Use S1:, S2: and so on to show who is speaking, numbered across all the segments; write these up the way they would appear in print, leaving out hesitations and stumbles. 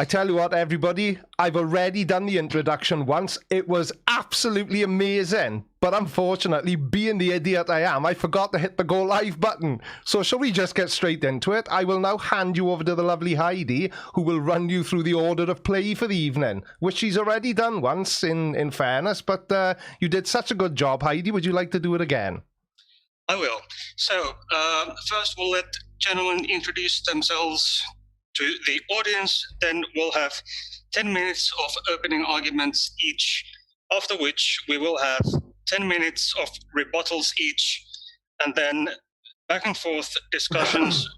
S1: I tell you what, everybody, I've already done the introduction once. It was absolutely amazing. But unfortunately, being the idiot I am, I forgot to hit the go live button. So shall we just get straight into it? I will now hand you over to the lovely Heidi, who will run you through the order of play for the evening, which she's already done once, in fairness. But you did such a good job, Heidi. Would you like to do it again?
S2: I will. So, first we'll let gentlemen introduce themselves to the audience, then we'll have 10 minutes of opening arguments each, after which we will have 10 minutes of rebuttals each, and then back and forth discussions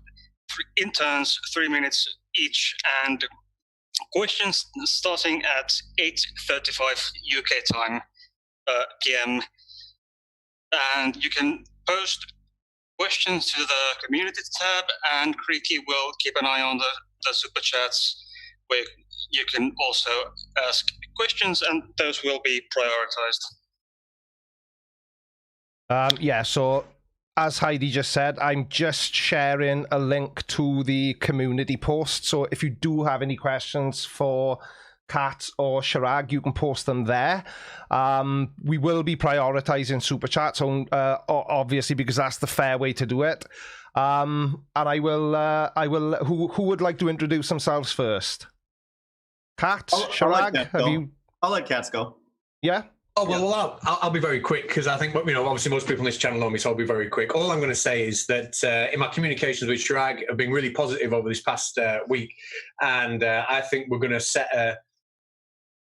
S2: in turns, 3 minutes each, and questions starting at 8:35 UK time, PM. And you can post questions to the community tab, and Creaky will keep an eye on the super chats, where you can also ask questions, and those will be prioritized.
S1: Yeah, so as Heidi just said, I'm just sharing a link to the community post. So if you do have any questions for Catz or Chirag, you can post them there. We will be prioritizing super chats, obviously, because that's the fair way to do it. And I will. Who would like to introduce themselves first? Catz, Chirag,
S3: I'll let Catz go.
S1: Yeah.
S4: Oh, well, I'll be very quick, because I think, obviously most people on this channel know me, so I'll be very quick. All I'm going to say is that in my communications with Chirag have been really positive over this past week, and I think we're going to set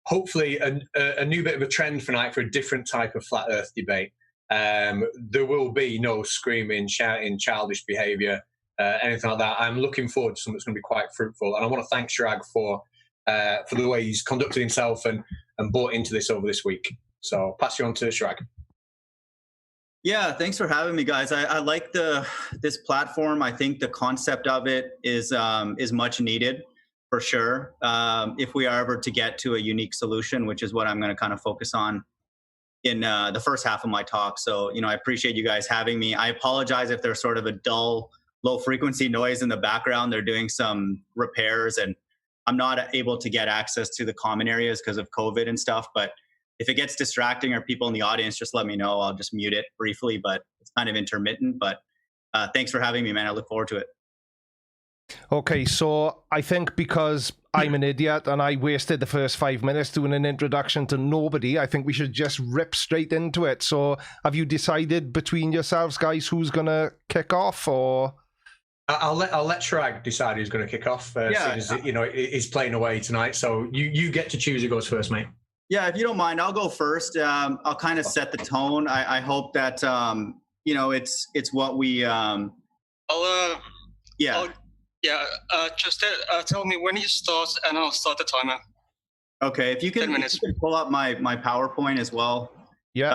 S4: hopefully a new bit of a trend for tonight for a different type of flat earth debate. There will be no screaming, shouting, childish behaviour, anything like that. I'm looking forward to something that's going to be quite fruitful, and I want to thank Chirag for the way he's conducted himself and bought into this over this week. So pass you on to Chirag.
S3: Yeah, thanks for having me, guys. I like this platform. I think the concept of it is much needed, for sure. If we are ever to get to a unique solution, which is what I'm going to kind of focus on in the first half of my talk. So, I appreciate you guys having me. I apologize if there's sort of a dull, low frequency noise in the background. They're doing some repairs, and I'm not able to get access to the common areas because of COVID and stuff. But if it gets distracting or people in the audience, just let me know. I'll just mute it briefly, but it's kind of intermittent. But thanks for having me, man. I look forward to it.
S1: Okay, so I think because I'm an idiot and I wasted the first 5 minutes doing an introduction to nobody, I think we should just rip straight into it. So have you decided between yourselves, guys, who's going to kick off, or...?
S4: I'll let Chirag decide who's going to kick off. He's playing away tonight, so you get to choose who goes first, mate.
S3: Yeah, if you don't mind, I'll go first. I'll kind of set the tone. I hope that it's what we.
S2: Just tell me when you start, and I'll start the timer.
S3: Okay, if you can pull up my PowerPoint as well.
S1: Yeah.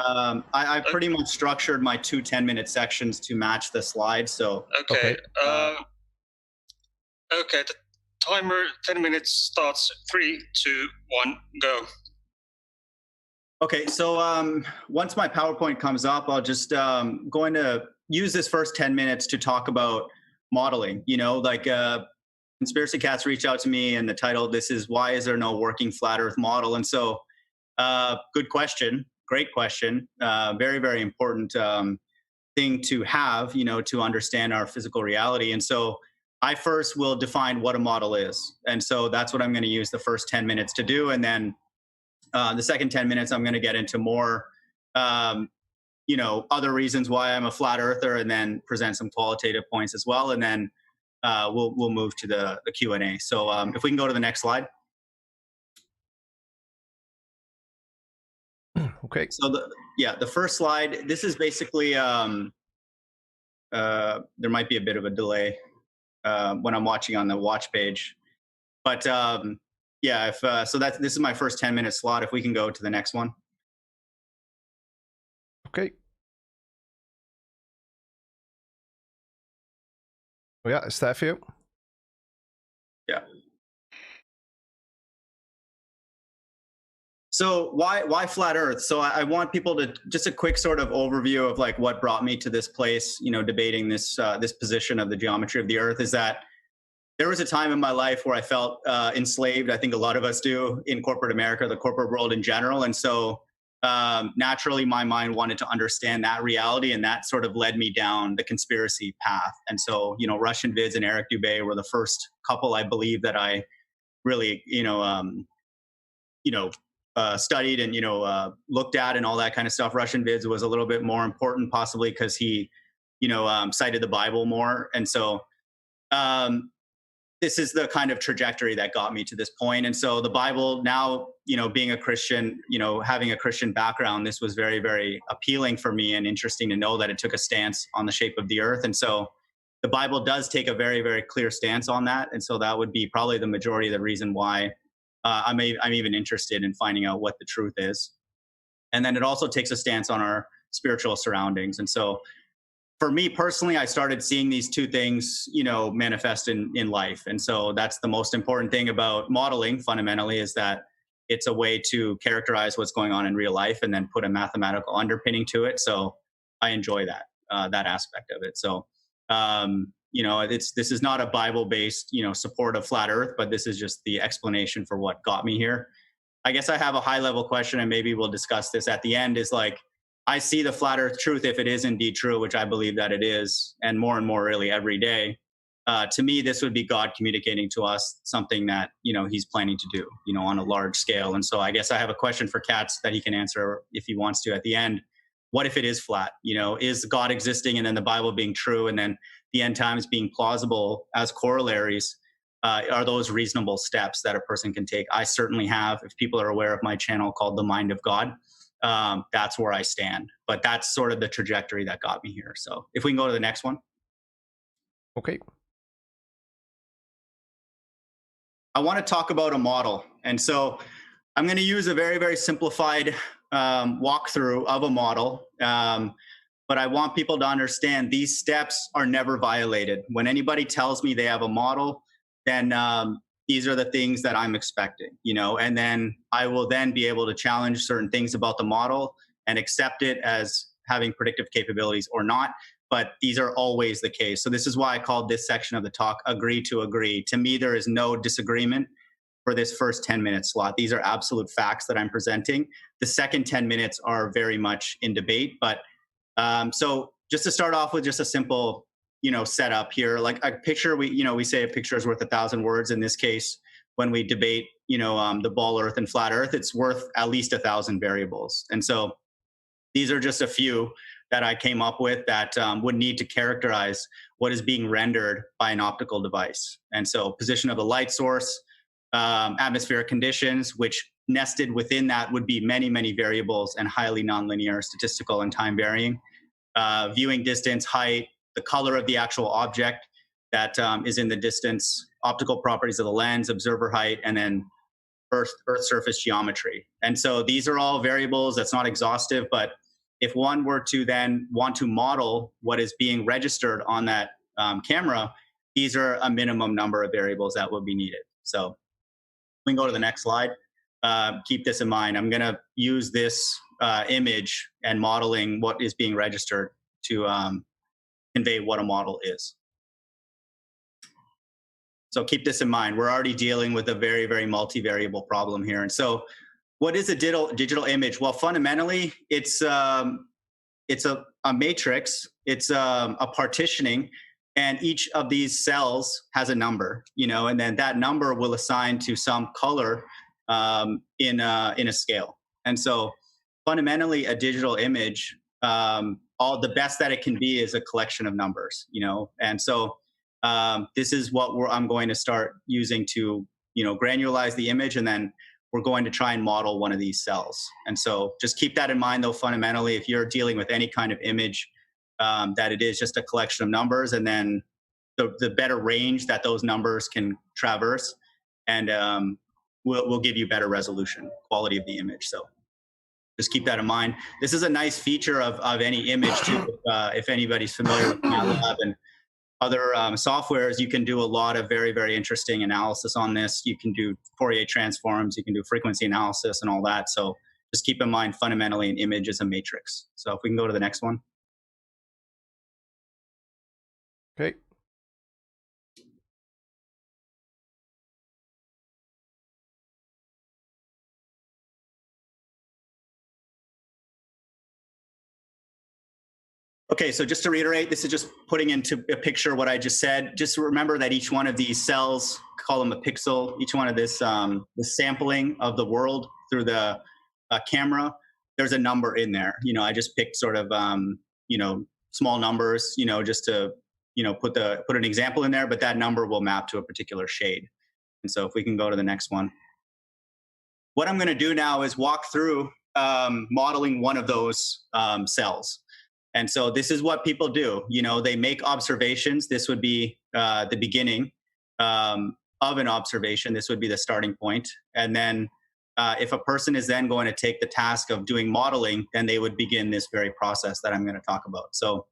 S3: I pretty much structured my 2 10-minute sections to match the slides. So
S2: okay. Okay, the timer 10 minutes starts. 3, 2, 1, go.
S3: Okay, so once my PowerPoint comes up, I'll just going to use this first 10 minutes to talk about modeling. Conspiracy Cats reached out to me, and the title, this is "Why is there no working flat Earth model?" And so, good question, great question, very, very important thing to have, to understand our physical reality. And so, I first will define what a model is, and so that's what I'm going to use the first 10 minutes to do, and then the second 10 minutes I'm going to get into more, other reasons why I'm a flat earther, and then present some qualitative points as well, and then we'll move to the Q&A. So if we can go to the next slide.
S1: Okay.
S3: So the first slide, this is basically, there might be a bit of a delay when I'm watching on the watch page, but this is my first 10-minute slot. If we can go to the next one.
S1: Okay. Yeah, is that for you?
S3: Yeah. So why flat Earth? So I want people to just a quick sort of overview of like what brought me to this place, debating this position of the geometry of the Earth, is that there was a time in my life where I felt enslaved. I think a lot of us do in corporate America, the corporate world in general. And so naturally, my mind wanted to understand that reality, and that sort of led me down the conspiracy path. And so, Russian Vids and Eric Dubé were the first couple, I believe, that I really, studied and looked at and all that kind of stuff. Russian Vids was a little bit more important, possibly because he, cited the Bible more, and so. This is the kind of trajectory that got me to this point. And so the Bible now, being a Christian, having a Christian background, this was very, very appealing for me and interesting to know that it took a stance on the shape of the earth. And so the Bible does take a very, very clear stance on that. And so that would be probably the majority of the reason why I'm even interested in finding out what the truth is. And then it also takes a stance on our spiritual surroundings. And so for me personally, I started seeing these two things, manifest in life. And so that's the most important thing about modeling fundamentally, is that it's a way to characterize what's going on in real life and then put a mathematical underpinning to it. So I enjoy that aspect of it. So, this is not a Bible-based, support of flat earth, but this is just the explanation for what got me here. I guess I have a high level question, and maybe we'll discuss this at the end, is like, I see the flat earth truth, if it is indeed true, which I believe that it is, and more really every day. To me, this would be God communicating to us something that, he's planning to do, on a large scale. And so I guess I have a question for Catz that he can answer if he wants to at the end. What if it is flat? Is God existing and then the Bible being true and then the end times being plausible as corollaries? Are those reasonable steps that a person can take? I certainly have. If people are aware of my channel called The Mind of God, that's where I stand. But that's sort of the trajectory that got me here. So if we can go to the next one.
S1: Okay.
S3: I want to talk about a model. And so I'm going to use a very, very simplified walkthrough of a model. But I want people to understand these steps are never violated. When anybody tells me they have a model, then these are the things that I'm expecting, and then I will then be able to challenge certain things about the model and accept it as having predictive capabilities or not. But these are always the case. So this is why I called this section of the talk Agree to Agree. To me, there is no disagreement for this first 10-minute slot. These are absolute facts that I'm presenting. The second 10 minutes are very much in debate. But so just to start off with just a simple setup here, like a picture, we say a picture is worth 1,000 words. In this case, when we debate, the ball earth and flat earth, it's worth at least 1,000 variables. And so these are just a few that I came up with that would need to characterize what is being rendered by an optical device. And so position of the light source, atmospheric conditions, which nested within that would be many, many variables and highly nonlinear, statistical and time varying, viewing distance, height, the color of the actual object that is in the distance, optical properties of the lens, observer height, and then Earth surface geometry. And so these are all variables. That's not exhaustive, but if one were to then want to model what is being registered on that camera, these are a minimum number of variables that would be needed. So we can go to the next slide. Keep this in mind. I'm going to use this image and modeling what is being registered to convey what a model is. So keep this in mind. We're already dealing with a very, very multivariable problem here. And so what is a digital image? Well, fundamentally, it's a matrix. It's a partitioning, and each of these cells has a number, and then that number will assign to some color in a scale. And so fundamentally, a digital image, all the best that it can be is a collection of numbers, and so this is what I'm going to start using to, granularize the image, and then we're going to try and model one of these cells. And so just keep that in mind, though, fundamentally, if you're dealing with any kind of image, that it is just a collection of numbers, and then the better range that those numbers can traverse, and will give you better resolution, quality of the image. So just keep that in mind. This is a nice feature of any image, too. If anybody's familiar with MATLAB and other softwares, you can do a lot of very, very interesting analysis on this. You can do Fourier transforms, you can do frequency analysis and all that. So just keep in mind, fundamentally, an image is a matrix. So if we can go to the next one.
S1: Okay.
S3: Okay, so just to reiterate, this is just putting into a picture what I just said. Just remember that each one of these cells, call them a pixel, each one of this, the sampling of the world through the camera, there's a number in there. I just picked sort of, small numbers, just to, put an example in there, but that number will map to a particular shade. And so if we can go to the next one. What I'm going to do now is walk through modeling one of those cells. And so this is what people do. They make observations. This would be the beginning of an observation. This would be the starting point. And then if a person is then going to take the task of doing modeling, then they would begin this very process that I'm going to talk about. So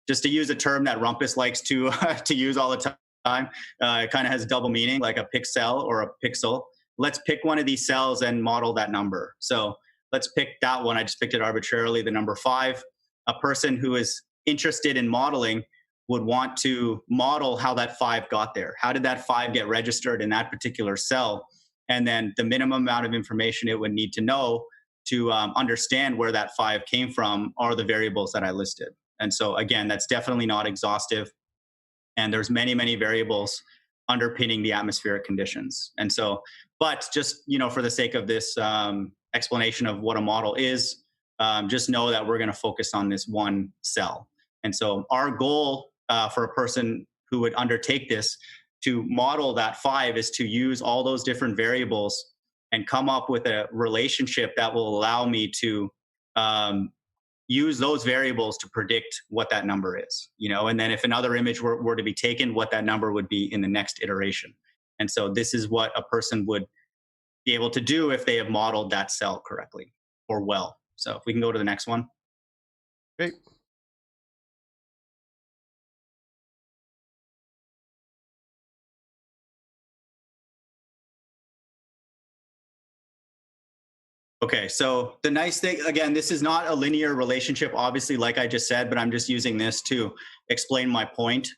S3: just to use a term that Rumpus likes to use all the time, it kind of has double meaning, like a pixel or a pixel. Let's pick one of these cells and model that number. So let's pick that one. I just picked it arbitrarily, the number 5. A person who is interested in modeling would want to model how that 5 got there. How did that 5 get registered in that particular cell? And then the minimum amount of information it would need to know to understand where that 5 came from are the variables that I listed. And so again, that's definitely not exhaustive. And there's many, many variables underpinning the atmospheric conditions. And so, but just, for the sake of this explanation of what a model is, just know that we're going to focus on this one cell. And so our goal for a person who would undertake this to model that 5 is to use all those different variables and come up with a relationship that will allow me to use those variables to predict what that number is, and then if another image were to be taken, what that number would be in the next iteration. And so this is what a person would be able to do if they have modeled that cell correctly or well. So if we can go to the next one.
S1: Great.
S3: Okay, so the nice thing, again, this is not a linear relationship, obviously, like I just said, but I'm just using this to explain my point.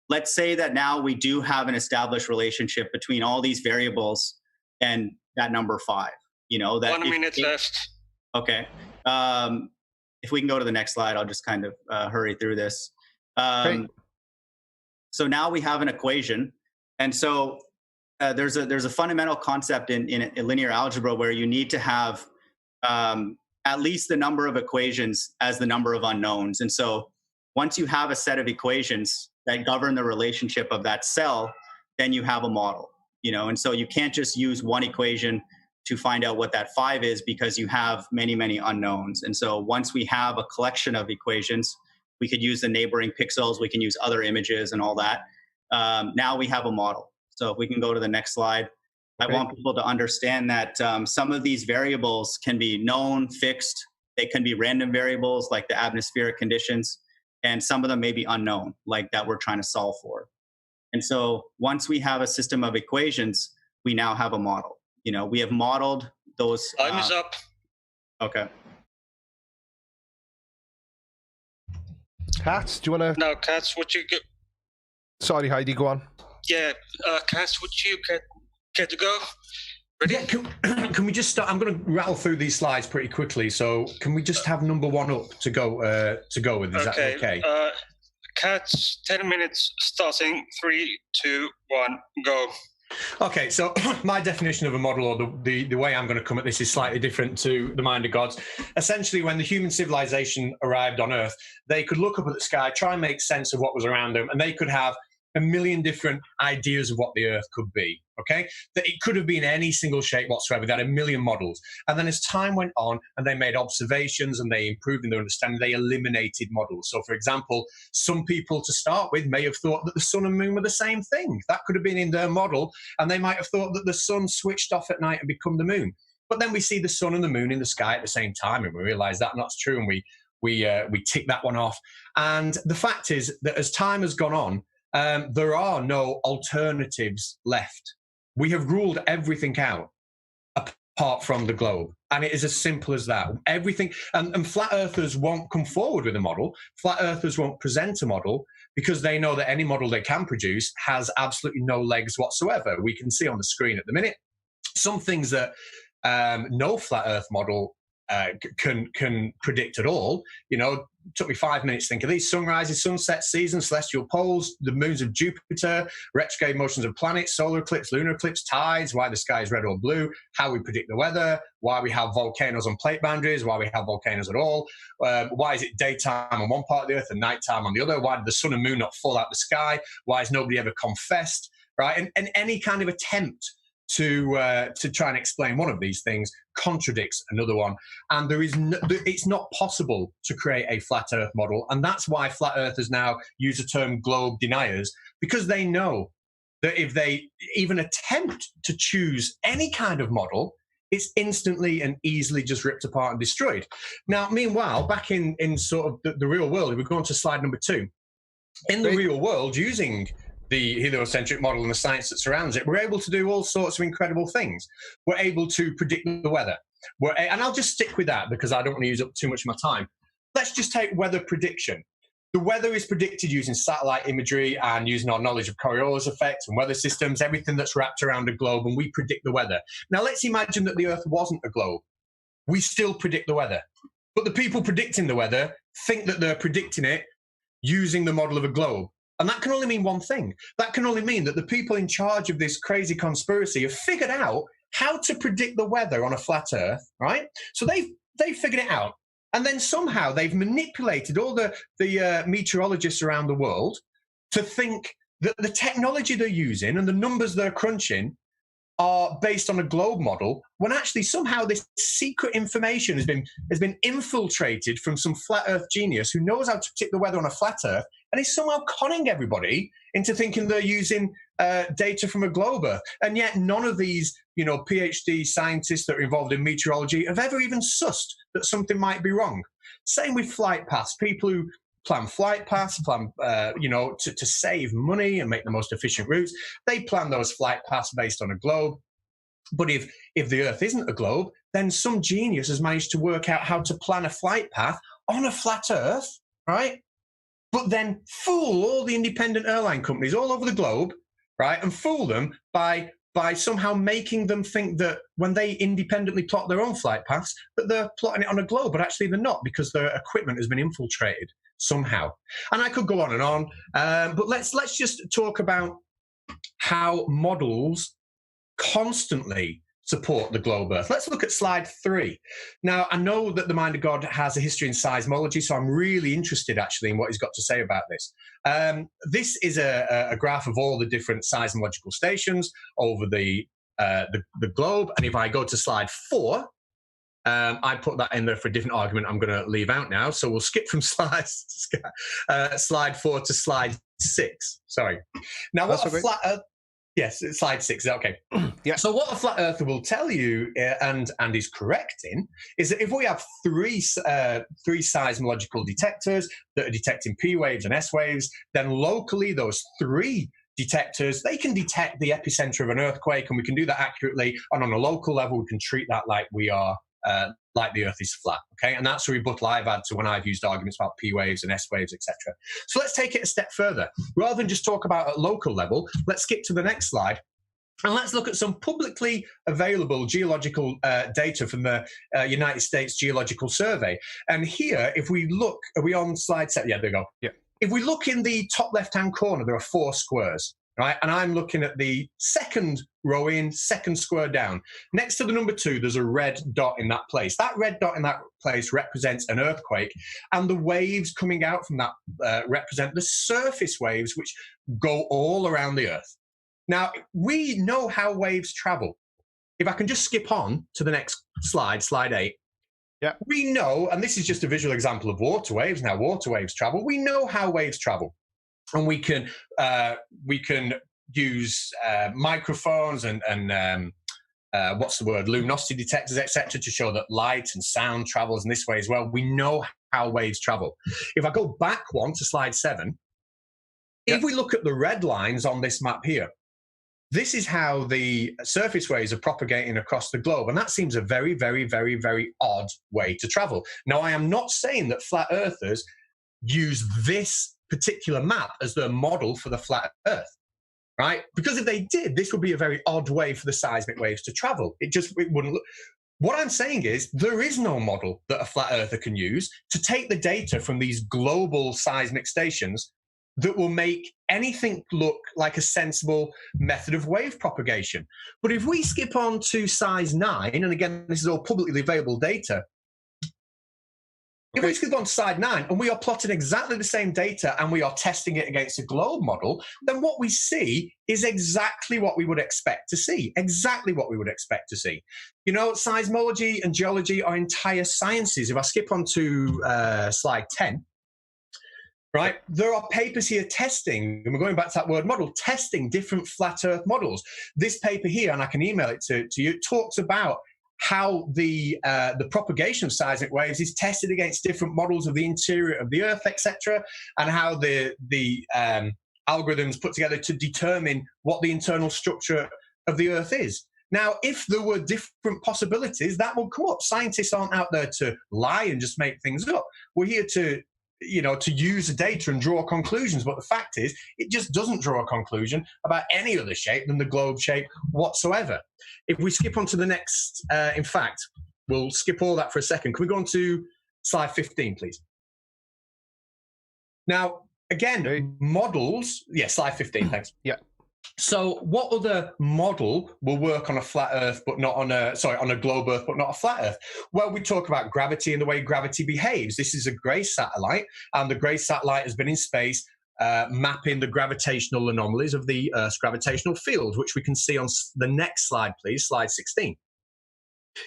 S3: Let's say that now we do have an established relationship between all these variables and that number 5. That
S2: 1 minute left.
S3: Okay. If we can go to the next slide, I'll just kind of hurry through this. So now we have an equation. And so there's a fundamental concept in linear algebra where you need to have at least the number of equations as the number of unknowns. And so once you have a set of equations that govern the relationship of that cell, then you have a model. And so you can't just use one equation to find out what that 5 is because you have many, many unknowns. And so once we have a collection of equations, we could use the neighboring pixels, we can use other images and all that. Now we have a model. So if we can go to the next slide, okay. I want people to understand that some of these variables can be known, fixed. They can be random variables like the atmospheric conditions, and some of them may be unknown, like that we're trying to solve for. And so once we have a system of equations, we now have a model. We have modeled those.
S2: Time is up.
S3: Okay.
S1: Catz, do you want to?
S2: Now, Catz, would you go?
S1: Sorry, Heidi, go on.
S2: Yeah, Catz, would you get to go? Ready?
S4: Yeah, can we just start? I'm going to rattle through these slides pretty quickly. So can we just have number 1 up to go with? Is that okay?
S2: Catz, 10 minutes starting. 3, 2, 1, go.
S4: Okay, so my definition of a model, or the way I'm going to come at this, is slightly different to the mind of gods. Essentially, when the human civilization arrived on Earth, they could look up at the sky, try and make sense of what was around them, and they could have a million different ideas of what the Earth could be, okay? That it could have been any single shape whatsoever. They had a million models. And then as time went on and they made observations and they improved in their understanding, they eliminated models. So, for example, some people to start with may have thought that the sun and moon were the same thing. That could have been in their model, and they might have thought that the sun switched off at night and become the moon. But then we see the sun and the moon in the sky at the same time, and we realize that that's true, and we tick that one off. And the fact is that as time has gone on, there are no alternatives left. We have ruled everything out apart from the globe. And it is as simple as that. Everything, and flat earthers won't come forward with a model. Flat earthers won't present a model because they know that any model they can produce has absolutely no legs whatsoever. We can see on the screen at the minute some things that no flat earth model can predict at all. You know, took me 5 minutes to think of these: sunrises, sunsets, seasons, celestial poles, the moons of Jupiter, retrograde motions of planets, solar eclipse, lunar eclipse, tides, why the sky is red or blue, how we predict the weather, why we have volcanoes on plate boundaries, why we have volcanoes at all, why is it daytime on one part of the earth and nighttime on the other, why did the sun and moon not fall out the sky, why has nobody ever confessed, right? And any kind of attempt to try and explain one of these things contradicts another one, and it's not possible to create a flat Earth model, and that's why flat earthers now use the term globe deniers, because they know that if they even attempt to choose any kind of model, it's instantly and easily just ripped apart and destroyed. Now, meanwhile, back in sort of the real world, if we go on to slide number 2, in the real world, using the heliocentric model and the science that surrounds it, we're able to do all sorts of incredible things. We're able to predict the weather. And I'll just stick with that because I don't want to use up too much of my time. Let's just take weather prediction. The weather is predicted using satellite imagery and using our knowledge of Coriolis effects and weather systems, everything that's wrapped around a globe, and we predict the weather. Now, let's imagine that the Earth wasn't a globe. We still predict the weather. But the people predicting the weather think that they're predicting it using the model of a globe. And that can only mean one thing. That can only mean that the people in charge of this crazy conspiracy have figured out how to predict the weather on a flat Earth, right? So they've figured it out. And then somehow they've manipulated all the meteorologists around the world to think that the technology they're using and the numbers they're crunching are based on a globe model, when actually somehow this secret information has been infiltrated from some flat Earth genius who knows how to predict the weather on a flat Earth, and is somehow conning everybody into thinking they're using data from a globe Earth. And yet none of these, PhD scientists that are involved in meteorology have ever even sussed that something might be wrong. Same with flight paths. People who plan flight paths, to save money and make the most efficient routes, they plan those flight paths based on a globe. But if the Earth isn't a globe, then some genius has managed to work out how to plan a flight path on a flat Earth, right? But then fool all the independent airline companies all over the globe, right? And fool them by somehow making them think that when they independently plot their own flight paths, that they're plotting it on a globe, but actually they're not, because their equipment has been infiltrated somehow. And I could go on and on, but let's just talk about how models constantly support the globe Earth. Let's look at slide 3. Now, I know that the Mind of God has a history in seismology, so I'm really interested actually in what he's got to say about this. This is a graph of all the different seismological stations over the globe, and if I go to slide 4, I put that in there for a different argument I'm going to leave out now, so we'll skip from slide 4 to slide 6. Sorry. Now, what a flat Earth... Yes, slide 6. Is that okay?
S1: Yeah.
S4: So what a flat earther will tell you, and is correct in, is that if we have three seismological detectors that are detecting P waves and S waves, then locally those 3 detectors, they can detect the epicenter of an earthquake, and we can do that accurately. And on a local level, we can treat that like we are, like the Earth is flat. Okay, and that's a rebuttal I've had to when I've used arguments about P waves and S waves, etc. So let's take it a step further. Rather than just talk about at local level, let's skip to the next slide. And let's look at some publicly available geological data from the United States Geological Survey. And here, if we look, are we on slide 7? Yeah, there we go.
S1: Yeah.
S4: If we look in the top left-hand corner, there are 4 squares, right? And I'm looking at the second row in, second square down. Next to the number 2, there's a red dot in that place. That red dot in that place represents an earthquake, and the waves coming out from that represent the surface waves, which go all around the Earth. Now, we know how waves travel. If I can just skip on to the next slide, slide 8.
S1: Yeah.
S4: We know, and this is just a visual example of water waves, now water waves travel. We know how waves travel. And we can use microphones and luminosity detectors, etc., to show that light and sound travels in this way as well. We know how waves travel. If I go back one to slide 7, if we look at the red lines on this map here, this is how the surface waves are propagating across the globe. And that seems a very, very, very, very odd way to travel. Now, I am not saying that flat earthers use this particular map as their model for the flat Earth, right? Because if they did, this would be a very odd way for the seismic waves to travel. It wouldn't look. What I'm saying is there is no model that a flat earther can use to take the data from these global seismic stations that will make anything look like a sensible method of wave propagation. But if we skip on to size 9, and again, this is all publicly available data, if we skip on to slide 9 and we are plotting exactly the same data and we are testing it against a globe model, then what we see is exactly what we would expect to see. Exactly what we would expect to see. You know, seismology and geology are entire sciences. If I skip on to slide 10, right, there are papers here testing, and we're going back to that word model, testing different flat Earth models. This paper here, and I can email it to you, talks about how the propagation of seismic waves is tested against different models of the interior of the Earth, etc., and how the algorithms put together to determine what the internal structure of the Earth is. Now, if there were different possibilities, that would come up. Scientists aren't out there to lie and just make things up. We're here to use the data and draw conclusions. But the fact is, it just doesn't draw a conclusion about any other shape than the globe shape whatsoever. If we skip on to the next, in fact, we'll skip all that for a second. Can we go on to slide 15, please? Now, again, models. Yeah, slide 15, thanks.
S1: Yeah.
S4: So what other model will work on a flat Earth, but not on a globe Earth, but not a flat Earth? Well, we talk about gravity and the way gravity behaves. This is a GRACE satellite, and the GRACE satellite has been in space mapping the gravitational anomalies of the Earth's gravitational field, which we can see on the next slide, please, slide 16.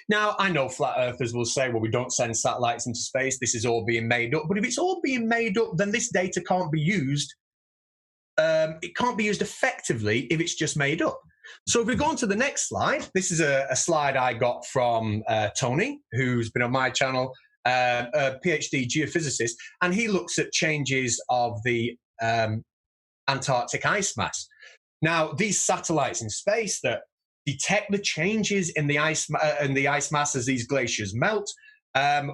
S4: Now, I know flat earthers will say, well, we don't send satellites into space. This is all being made up. But if it's all being made up, then this data can't be used. It can't be used effectively if it's just made up. So if we go on to the next slide, this is a slide I got from Tony, who's been on my channel, a PhD geophysicist, and he looks at changes of the Antarctic ice mass. Now, these satellites in space that detect the changes in the ice mass as these glaciers melt,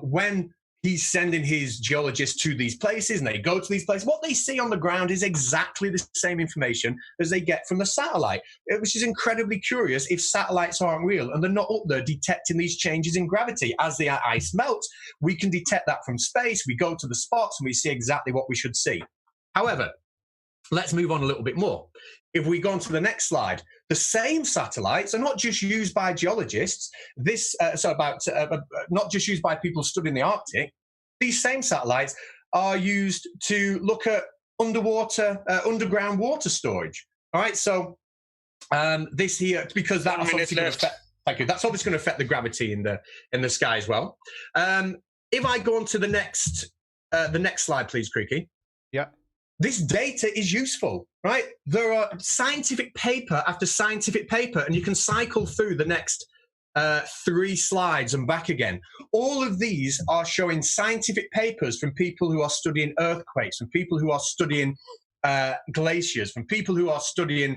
S4: when he's sending his geologists to these places and they go to these places, what they see on the ground is exactly the same information as they get from the satellite, which is incredibly curious if satellites aren't real and they're not up there detecting these changes in gravity. As the ice melts, we can detect that from space. We go to the spots and we see exactly what we should see. However, let's move on a little bit more. If we go on to the next slide, the same satellites are not just used by geologists. Not just used by people studying the Arctic. These same satellites are used to look at underground water storage. All right, so this here, because that's obviously going to affect. Thank you. That's obviously going to affect the gravity in the sky as well. If I go on to the next slide, please, Creaky.
S1: Yeah.
S4: This data is useful, right? There are scientific paper after scientific paper, and you can cycle through the next 3 slides and back again. All of these are showing scientific papers from people who are studying earthquakes, from people who are studying glaciers, from people who are studying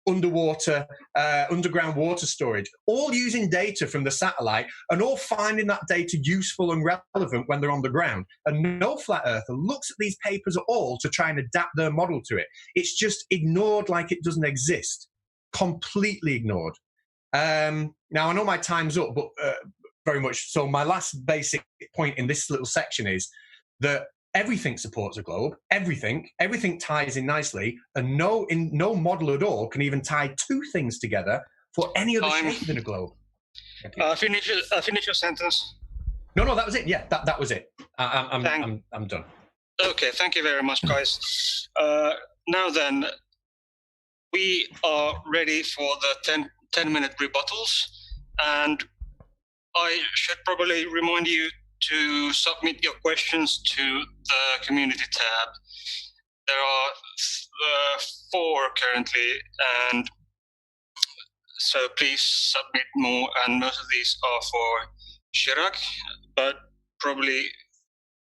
S4: underground water storage, all using data from the satellite and all finding that data useful and relevant when they're on the ground. And no flat earther looks at these papers at all to try and adapt their model to it. It's just ignored like it doesn't exist. Completely ignored. Now, I know my time's up, but very much so. My last basic point in this little section is that everything supports a globe. Everything ties in nicely, and no model at all can even tie 2 things together for any other shape than a globe.
S2: Finish your sentence.
S4: No, that was it. Yeah, that was it. I'm done.
S2: Okay, thank you very much, guys. Now then, we are ready for the 10-minute rebuttals, and I should probably remind you to submit your questions to the community tab. There are 4 currently, and so please submit more, and most of these are for Chirag, but probably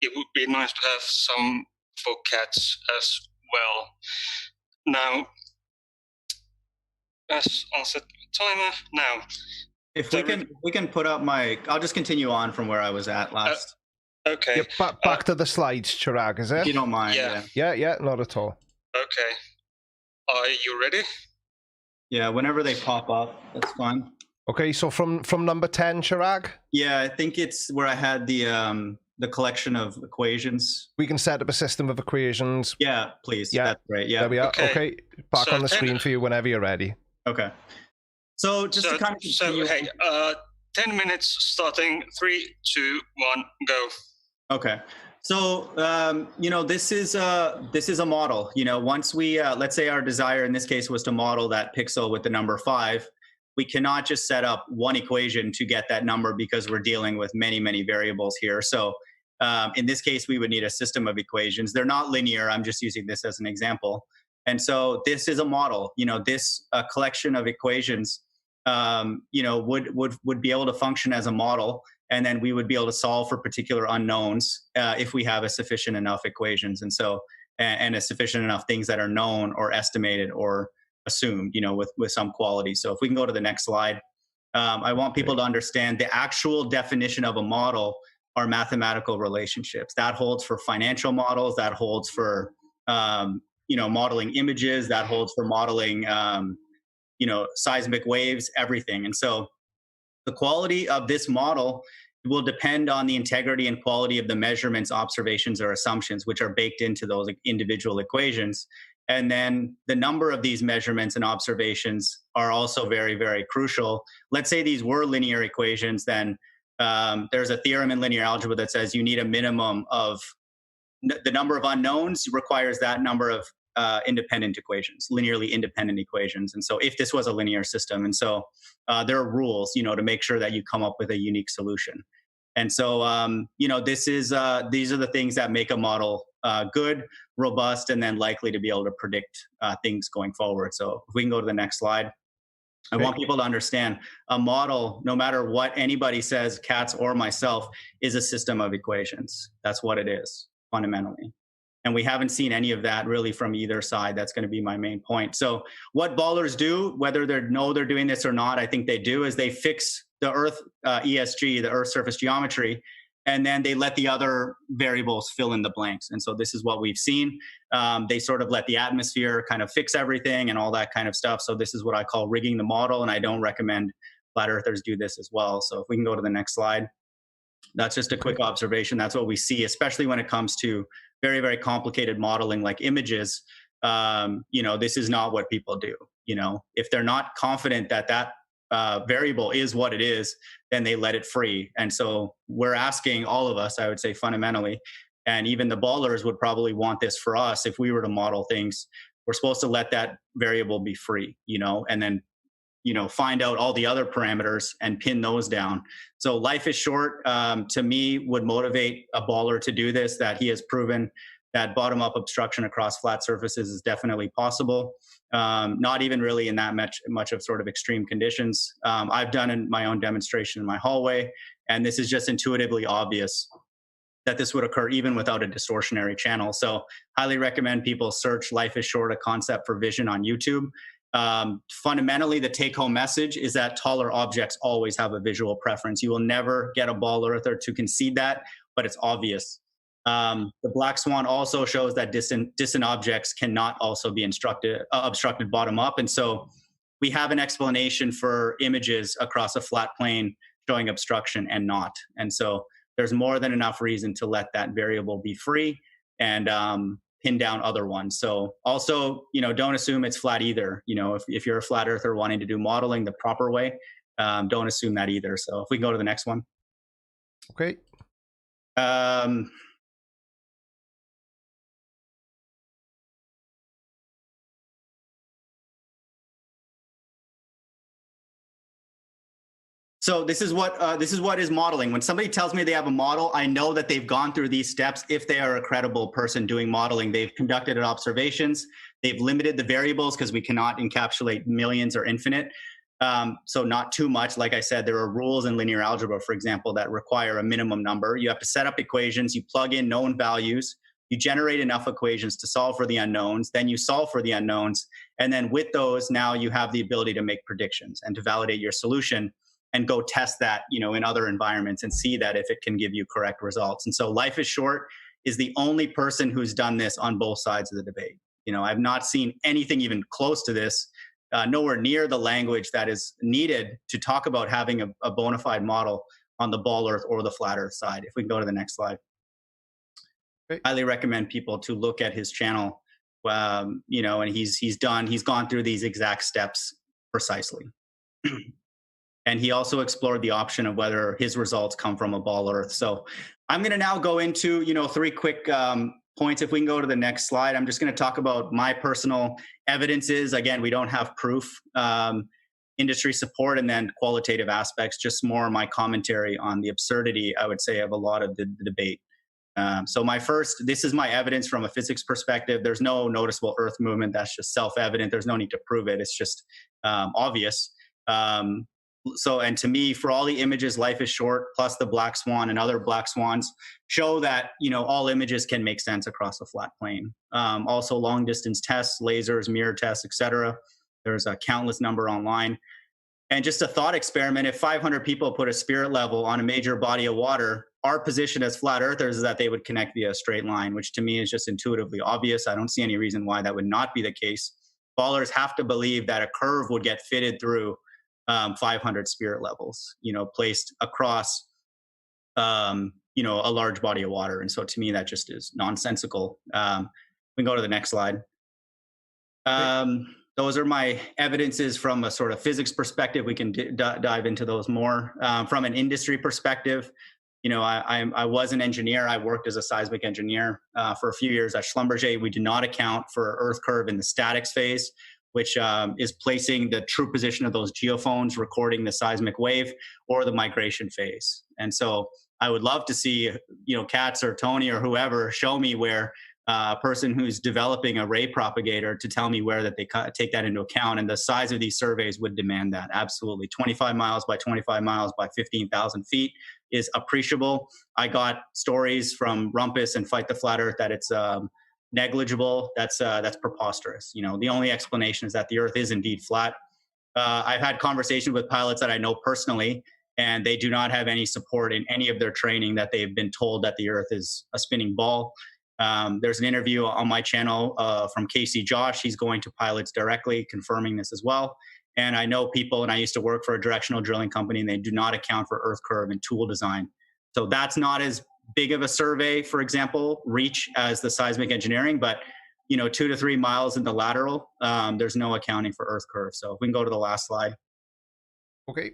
S2: it would be nice to have some for Catz as well. Now, I'll set the timer now.
S3: If we can put up I'll just continue on from where I was at last.
S2: Okay.
S1: Yeah, back to the slides, Chirag, is it?
S3: If you don't mind.
S1: Yeah, not at all.
S2: Okay. Are you ready?
S3: Yeah, whenever they pop up, that's fine.
S1: Okay, so from number 10, Chirag,
S3: Yeah, I think it's where I had the collection of equations.
S1: we can set up a system of equations.
S3: Yeah, please.
S1: Yeah.
S3: That's right. Yeah.
S1: There we are.
S2: Okay.
S1: Okay, back
S2: So
S1: on the
S2: 10
S1: screen for you whenever you're ready.
S3: Okay. So just to kind of continue.
S2: hey, 10 minutes starting. 3, 2, 1, go.
S3: Okay. So, this is a model. Once we, let's say our desire in this case was to model that pixel with the number 5, we cannot just set up one equation to get that number because we're dealing with many, many variables here. So in this case, we would need a system of equations. They're not linear. I'm just using this as an example. And so this is a model. This collection of equations, would be able to function as a model. And then we would be able to solve for particular unknowns if we have a sufficient enough equations. And so, and a sufficient enough things that are known or estimated or assumed, with some quality. So if we can go to the next slide, I want people to understand the actual definition of a model are mathematical relationships. That holds for financial models. That holds for, modeling images. That holds for modeling, seismic waves, everything. And so the quality of this model will depend on the integrity and quality of the measurements, observations, or assumptions, which are baked into those individual equations. And then the number of these measurements and observations are also very, very crucial. Let's say these were linear equations, then there's a theorem in linear algebra that says you need a minimum of the number of unknowns requires that number of independent equations, linearly independent equations. And so if this was a linear system, and so there are rules, to make sure that you come up with a unique solution. And so, these are the things that make a model good, robust, and then likely to be able to predict things going forward. So if we can go to the next slide. I want people to understand a model, no matter what anybody says, Catz or myself, is a system of equations. That's what it is, fundamentally. And we haven't seen any of that really from either side. That's going to be my main point. So what ballers do, whether they know they're doing this or not, I think they do, is they fix the Earth ESG, the Earth surface geometry, and then they let the other variables fill in the blanks. And so this is what we've seen. They sort of let the atmosphere kind of fix everything and all that kind of stuff. So this is what I call rigging the model. And I don't recommend flat earthers do this as well. So if we can go to the next slide. That's just a quick observation. That's what we see, especially when it comes to very, very complicated modeling like images. This is not what people do. If they're not confident that variable is what it is, then they let it free. And so we're asking all of us, I would say fundamentally, and even the ballers would probably want this for us. If we were to model things, we're supposed to let that variable be free, and then find out all the other parameters and pin those down. So life is short, to me, would motivate a baller to do this, that he has proven that bottom-up obstruction across flat surfaces is definitely possible. Not even really in that much of sort of extreme conditions. I've done my own demonstration in my hallway, and this is just intuitively obvious that this would occur even without a distortionary channel. So highly recommend people search Life is Short, a concept for vision on YouTube. Fundamentally, the take-home message is that taller objects always have a visual preference. You will never get a ball earther to concede that, but it's obvious. The black swan also shows that distant objects cannot also be obstructed bottom up. And so we have an explanation for images across a flat plane showing obstruction and not. And so there's more than enough reason to let that variable be free and pin down other ones. So also, don't assume it's flat either. If you're a flat earther wanting to do modeling the proper way, don't assume that either. So if we can go to the next one.
S1: Okay.
S3: So this is what is modeling. When somebody tells me they have a model, I know that they've gone through these steps. If they are a credible person doing modeling, they've conducted observations, they've limited the variables because we cannot encapsulate millions or infinite. So not too much. Like I said, there are rules in linear algebra, for example, that require a minimum number. You have to set up equations, you plug in known values, you generate enough equations to solve for the unknowns, then you solve for the unknowns. And then with those, now you have the ability to make predictions and to validate your solution and go test that, in other environments and see that if it can give you correct results. And so Life is Short is the only person who's done this on both sides of the debate. I've not seen anything even close to this nowhere near the language that is needed to talk about having a bona fide model on the ball earth or the flat earth side. If we can go to the next slide.
S1: Great.
S3: Highly recommend people to look at his channel. You know, and he's gone through these exact steps precisely. And he also explored the option of whether his results come from a ball earth. So I'm going to now go into, you know, 3 quick points. If we can go to the next slide, I'm just going to talk about my personal evidences. Again, we don't have proof, industry support, and then qualitative aspects, just more my commentary on the absurdity, I would say, of a lot of the debate. So this is my evidence from a physics perspective. There's no noticeable Earth movement. That's just self-evident. There's no need to prove it. It's just obvious. And to me, for all the images, life is short, plus the black swan and other black swans show that, you know, all images can make sense across a flat plane. Also long distance tests, lasers, mirror tests, etc. There's a countless number online. And just a thought experiment, if 500 people put a spirit level on a major body of water, our position as flat earthers is that they would connect via a straight line, which to me is just intuitively obvious. I don't see any reason why that would not be the case. Ballers have to believe that a curve would get fitted through 500 spirit levels, you know, placed across, you know, a large body of water. And so to me, that just is nonsensical. We can go to the next slide. Those are my evidences from a sort of physics perspective. We can dive into those more. From an industry perspective, you know, I was an engineer. I worked as a seismic engineer for a few years at Schlumberger. We do not account for Earth curve in the statics phase, which is placing the true position of those geophones, recording the seismic wave, or the migration phase. And so I would love to see, you know, Catz or Tony or whoever show me where a person who's developing a ray propagator to tell me where that they take that into account. And the size of these surveys would demand that. Absolutely. 25 miles by 25 miles by 15,000 feet is appreciable. I got stories from Rumpus and Fight the Flat Earth that it's negligible. That's preposterous. You know, the only explanation is that the Earth is indeed flat. I've had conversations with pilots that I know personally, and they do not have any support in any of their training that they've been told that the Earth is a spinning ball. There's an interview on my channel from Casey Josh. He's going to pilots directly, confirming this as well. And I know people, and I used to work for a directional drilling company, and they do not account for Earth curve and tool design. So that's not as big of a survey, for example, reach as the seismic engineering, but, you know, 2 to 3 miles in the lateral, there's no accounting for Earth curve. So if we can go to the last slide.
S1: Okay.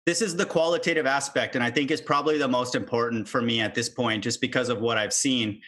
S3: This is the qualitative aspect, and I think is probably the most important for me at this point, just because of what I've seen.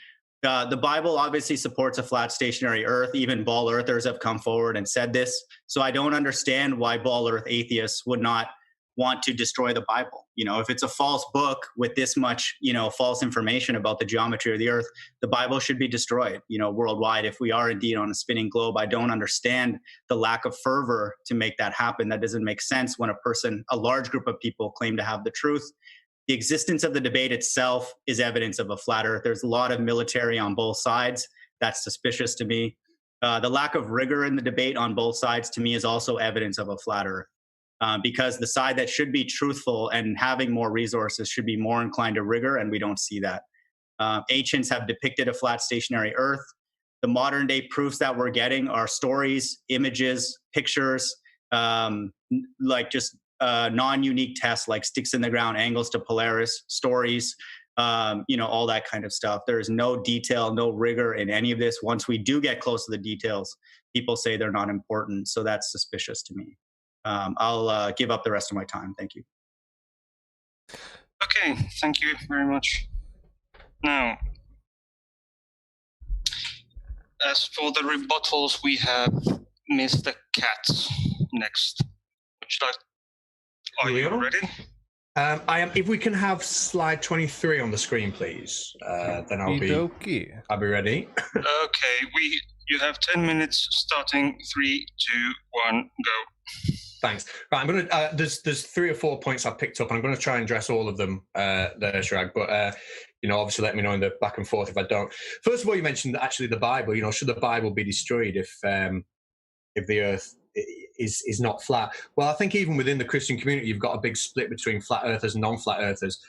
S3: The Bible obviously supports a flat stationary Earth. Even ball earthers have come forward and said this. So I don't understand why ball earth atheists would not want to destroy the Bible. You know, if it's a false book with this much, you know, false information about the geometry of the Earth, the Bible should be destroyed, you know, worldwide. If we are indeed on a spinning globe, I don't understand the lack of fervor to make that happen. That doesn't make sense when a large group of people claim to have the truth. The existence of the debate itself is evidence of a flat Earth. There's a lot of military on both sides. That's suspicious to me. The lack of rigor in the debate on both sides, to me, is also evidence of a flat Earth. Because the side that should be truthful and having more resources should be more inclined to rigor, and we don't see that. Ancients have depicted a flat stationary Earth. The modern day proofs that we're getting are stories, images, pictures, like just non-unique tests like sticks in the ground, angles to Polaris, stories, you know, all that kind of stuff. There's no detail, no rigor in any of this. Once we do get close to the details, people say they're not important. So that's suspicious to me. I'll give up the rest of my time. Thank you.
S2: Okay, thank you very much. Now, as for the rebuttals, we have Mr. Catz next. Are you ready?
S4: I am. If we can have slide 23 on the screen, please, then I'll be ready.
S2: Okay, you have 10 minutes starting 3, 2, 1, go.
S4: Thanks. Right, I'm gonna. There's 3 or 4 points I've picked up, and I'm going to try and address all of them there, Chirag. But you know, obviously, let me know in the back and forth if I don't. First of all, you mentioned actually the Bible. You know, should the Bible be destroyed if the Earth is not flat? Well, I think even within the Christian community, you've got a big split between flat earthers and non-flat earthers.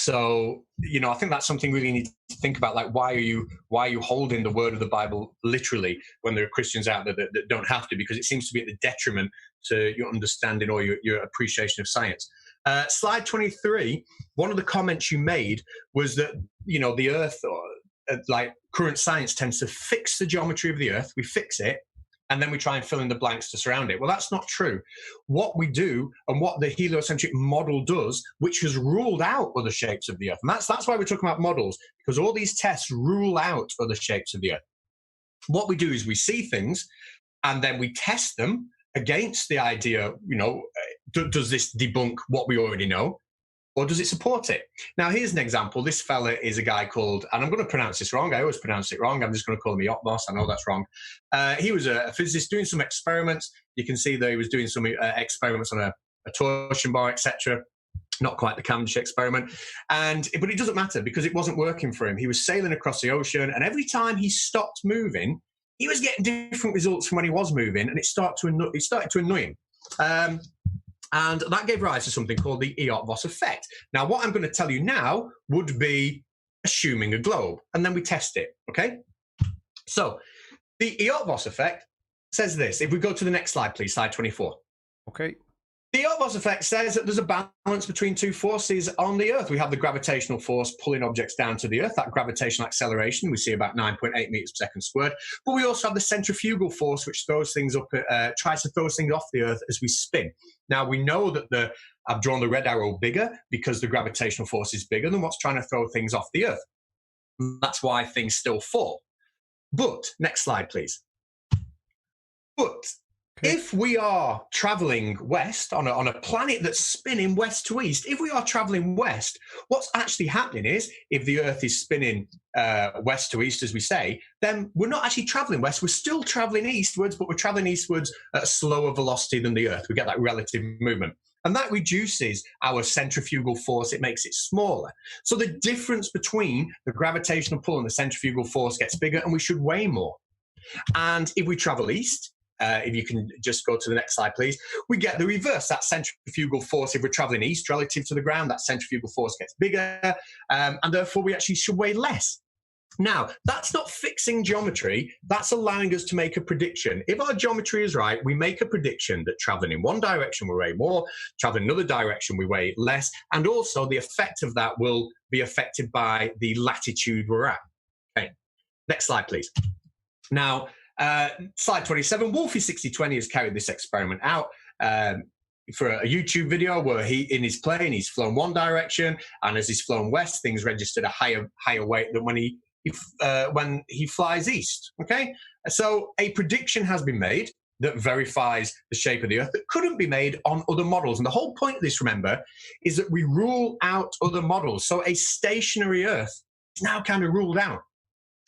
S4: So, I think that's something really you need to think about. Like, why are you holding the word of the Bible literally when there are Christians out there that don't have to? Because it seems to be at the detriment to your understanding or your appreciation of science. Slide 23, one of the comments you made was that, the Earth, like current science, tends to fix the geometry of the Earth. We fix it, and then we try and fill in the blanks to surround it. Well, that's not true. What we do, and what the heliocentric model does, which has ruled out other shapes of the Earth, and that's why we're talking about models, because all these tests rule out other shapes of the Earth. What we do is we see things, and then we test them against the idea, does this debunk what we already know? Or does it support it? Now, here's an example. This fella is a guy called, and I'm going to pronounce this wrong. I always pronounce it wrong. I'm just going to call him Eotmos. I know that's wrong. He was a physicist doing some experiments. You can see that he was doing some experiments on a torsion bar, etc. Not quite the Cavendish experiment. But it doesn't matter because it wasn't working for him. He was sailing across the ocean, and every time he stopped moving, he was getting different results from when he was moving, and it started to annoy him. And that gave rise to something called the Eötvös effect. Now, what I'm going to tell you now would be assuming a globe, and then we test it, okay? So the Eötvös effect says this. If we go to the next slide, please, slide 24.
S1: Okay.
S4: The Eötvös effect says that there's a balance between two forces on the Earth. We have the gravitational force pulling objects down to the Earth, that gravitational acceleration. We see about 9.8 meters per second squared. But we also have the centrifugal force, which throws things up, tries to throw things off the Earth as we spin. Now, we know that I've drawn the red arrow bigger because the gravitational force is bigger than what's trying to throw things off the Earth. That's why things still fall. But, next slide, please. But if we are traveling west on a planet that's spinning west to east, if we are traveling west, what's actually happening is if the Earth is spinning west to east, as we say, then we're not actually traveling west. We're still traveling eastwards, but we're traveling eastwards at a slower velocity than the Earth. We get that relative movement. And that reduces our centrifugal force. It makes it smaller. So the difference between the gravitational pull and the centrifugal force gets bigger, and we should weigh more. And if we travel east, if you can just go to the next slide, please, we get the reverse. That centrifugal force, if we're traveling east relative to the ground, that centrifugal force gets bigger, and therefore we actually should weigh less. Now, that's not fixing geometry. That's allowing us to make a prediction. If our geometry is right, we make a prediction that traveling in one direction we weigh more, traveling in another direction we weigh less, and also the effect of that will be affected by the latitude we're at. Okay, next slide, please. Now, slide 27, Wolfie6020 has carried this experiment out for a YouTube video where in his plane, he's flown one direction, and as he's flown west, things registered a higher weight than when he flies east, okay? So a prediction has been made that verifies the shape of the Earth that couldn't be made on other models. And the whole point of this, remember, is that we rule out other models. So a stationary Earth is now kind of ruled out.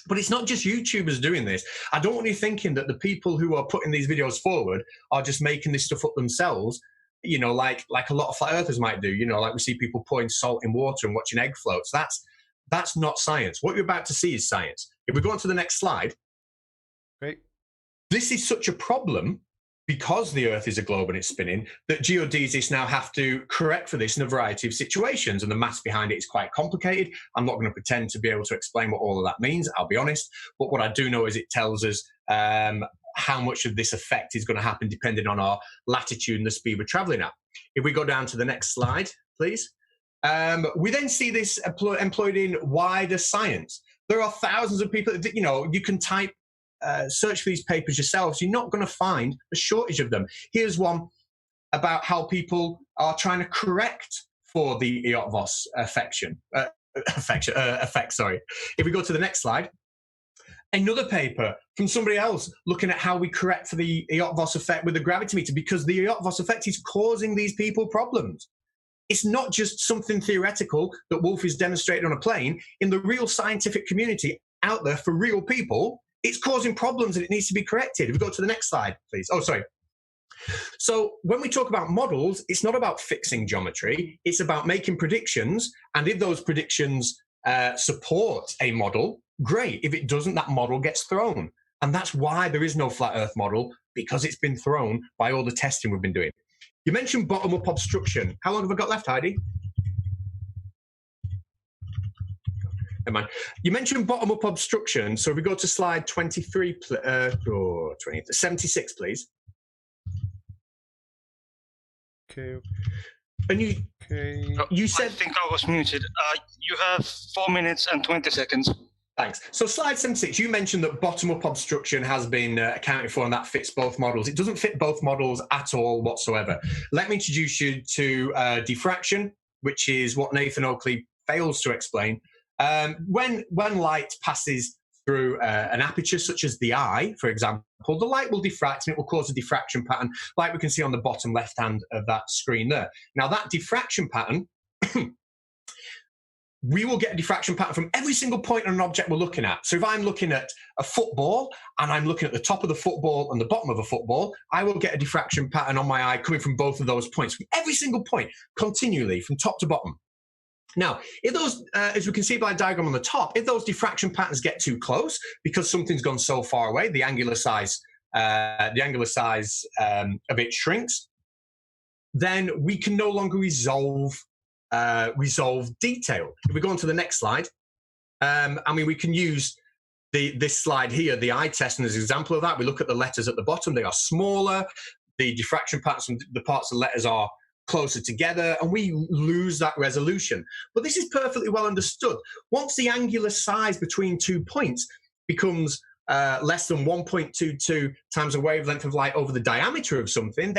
S4: But it's not just YouTubers doing this. I don't want you thinking that the people who are putting these videos forward are just making this stuff up themselves, like a lot of flat earthers might do, like we see people pouring salt in water and watching egg floats. That's not science. What you're about to see is science. If we go on to the next slide. Great. This is such a problem because the Earth is a globe and it's spinning, that geodesists now have to correct for this in a variety of situations, and the maths behind it is quite complicated. I'm not going to pretend to be able to explain what all of that means, I'll be honest, but what I do know is it tells us how much of this effect is going to happen depending on our latitude and the speed we're traveling at. If we go down to the next slide, please. We then see this employed in wider science. There are thousands of people, you can type search for these papers yourselves, you're not going to find a shortage of them. Here's one about how people are trying to correct for the Eötvös effect. If we go to the next slide, another paper from somebody else looking at how we correct for the Eötvös effect with the gravimeter, because the Eötvös effect is causing these people problems. It's not just something theoretical that Wolf is demonstrated on a plane. In the real scientific community out there for real people, it's causing problems and it needs to be corrected. If we go to the next slide, please. Oh, sorry. So when we talk about models, it's not about fixing geometry. It's about making predictions. And if those predictions support a model, great. If it doesn't, that model gets thrown. And that's why there is no flat Earth model, because it's been thrown by all the testing we've been doing. You mentioned bottom-up obstruction. How long have I got left, Heidi? Never mind. You mentioned bottom-up obstruction. So if we go to slide 23, 76, please.
S1: Okay.
S4: And you said...
S2: I think I was muted. You have 4 minutes and 20 seconds.
S4: Thanks. So slide 76, you mentioned that bottom-up obstruction has been accounted for, and that fits both models. It doesn't fit both models at all whatsoever. Let me introduce you to diffraction, which is what Nathan Oakley fails to explain. When light passes through an aperture such as the eye, for example, the light will diffract and it will cause a diffraction pattern like we can see on the bottom left hand of that screen there. Now that diffraction pattern, we will get a diffraction pattern from every single point on an object we're looking at. So if I'm looking at a football and I'm looking at the top of the football and the bottom of a football, I will get a diffraction pattern on my eye coming from both of those points, from every single point, continually, from top to bottom. Now, if those, as we can see by the diagram on the top, if those diffraction patterns get too close because something's gone so far away, the angular size of it shrinks, then we can no longer resolve detail. If we go on to the next slide, we can use this slide here, the eye test, as an example of that. We look at the letters at the bottom; they are smaller. The diffraction patterns from the parts of the letters are closer together, and we lose that resolution. But this is perfectly well understood. Once the angular size between 2 points becomes less than 1.22 times the wavelength of light over the diameter of something,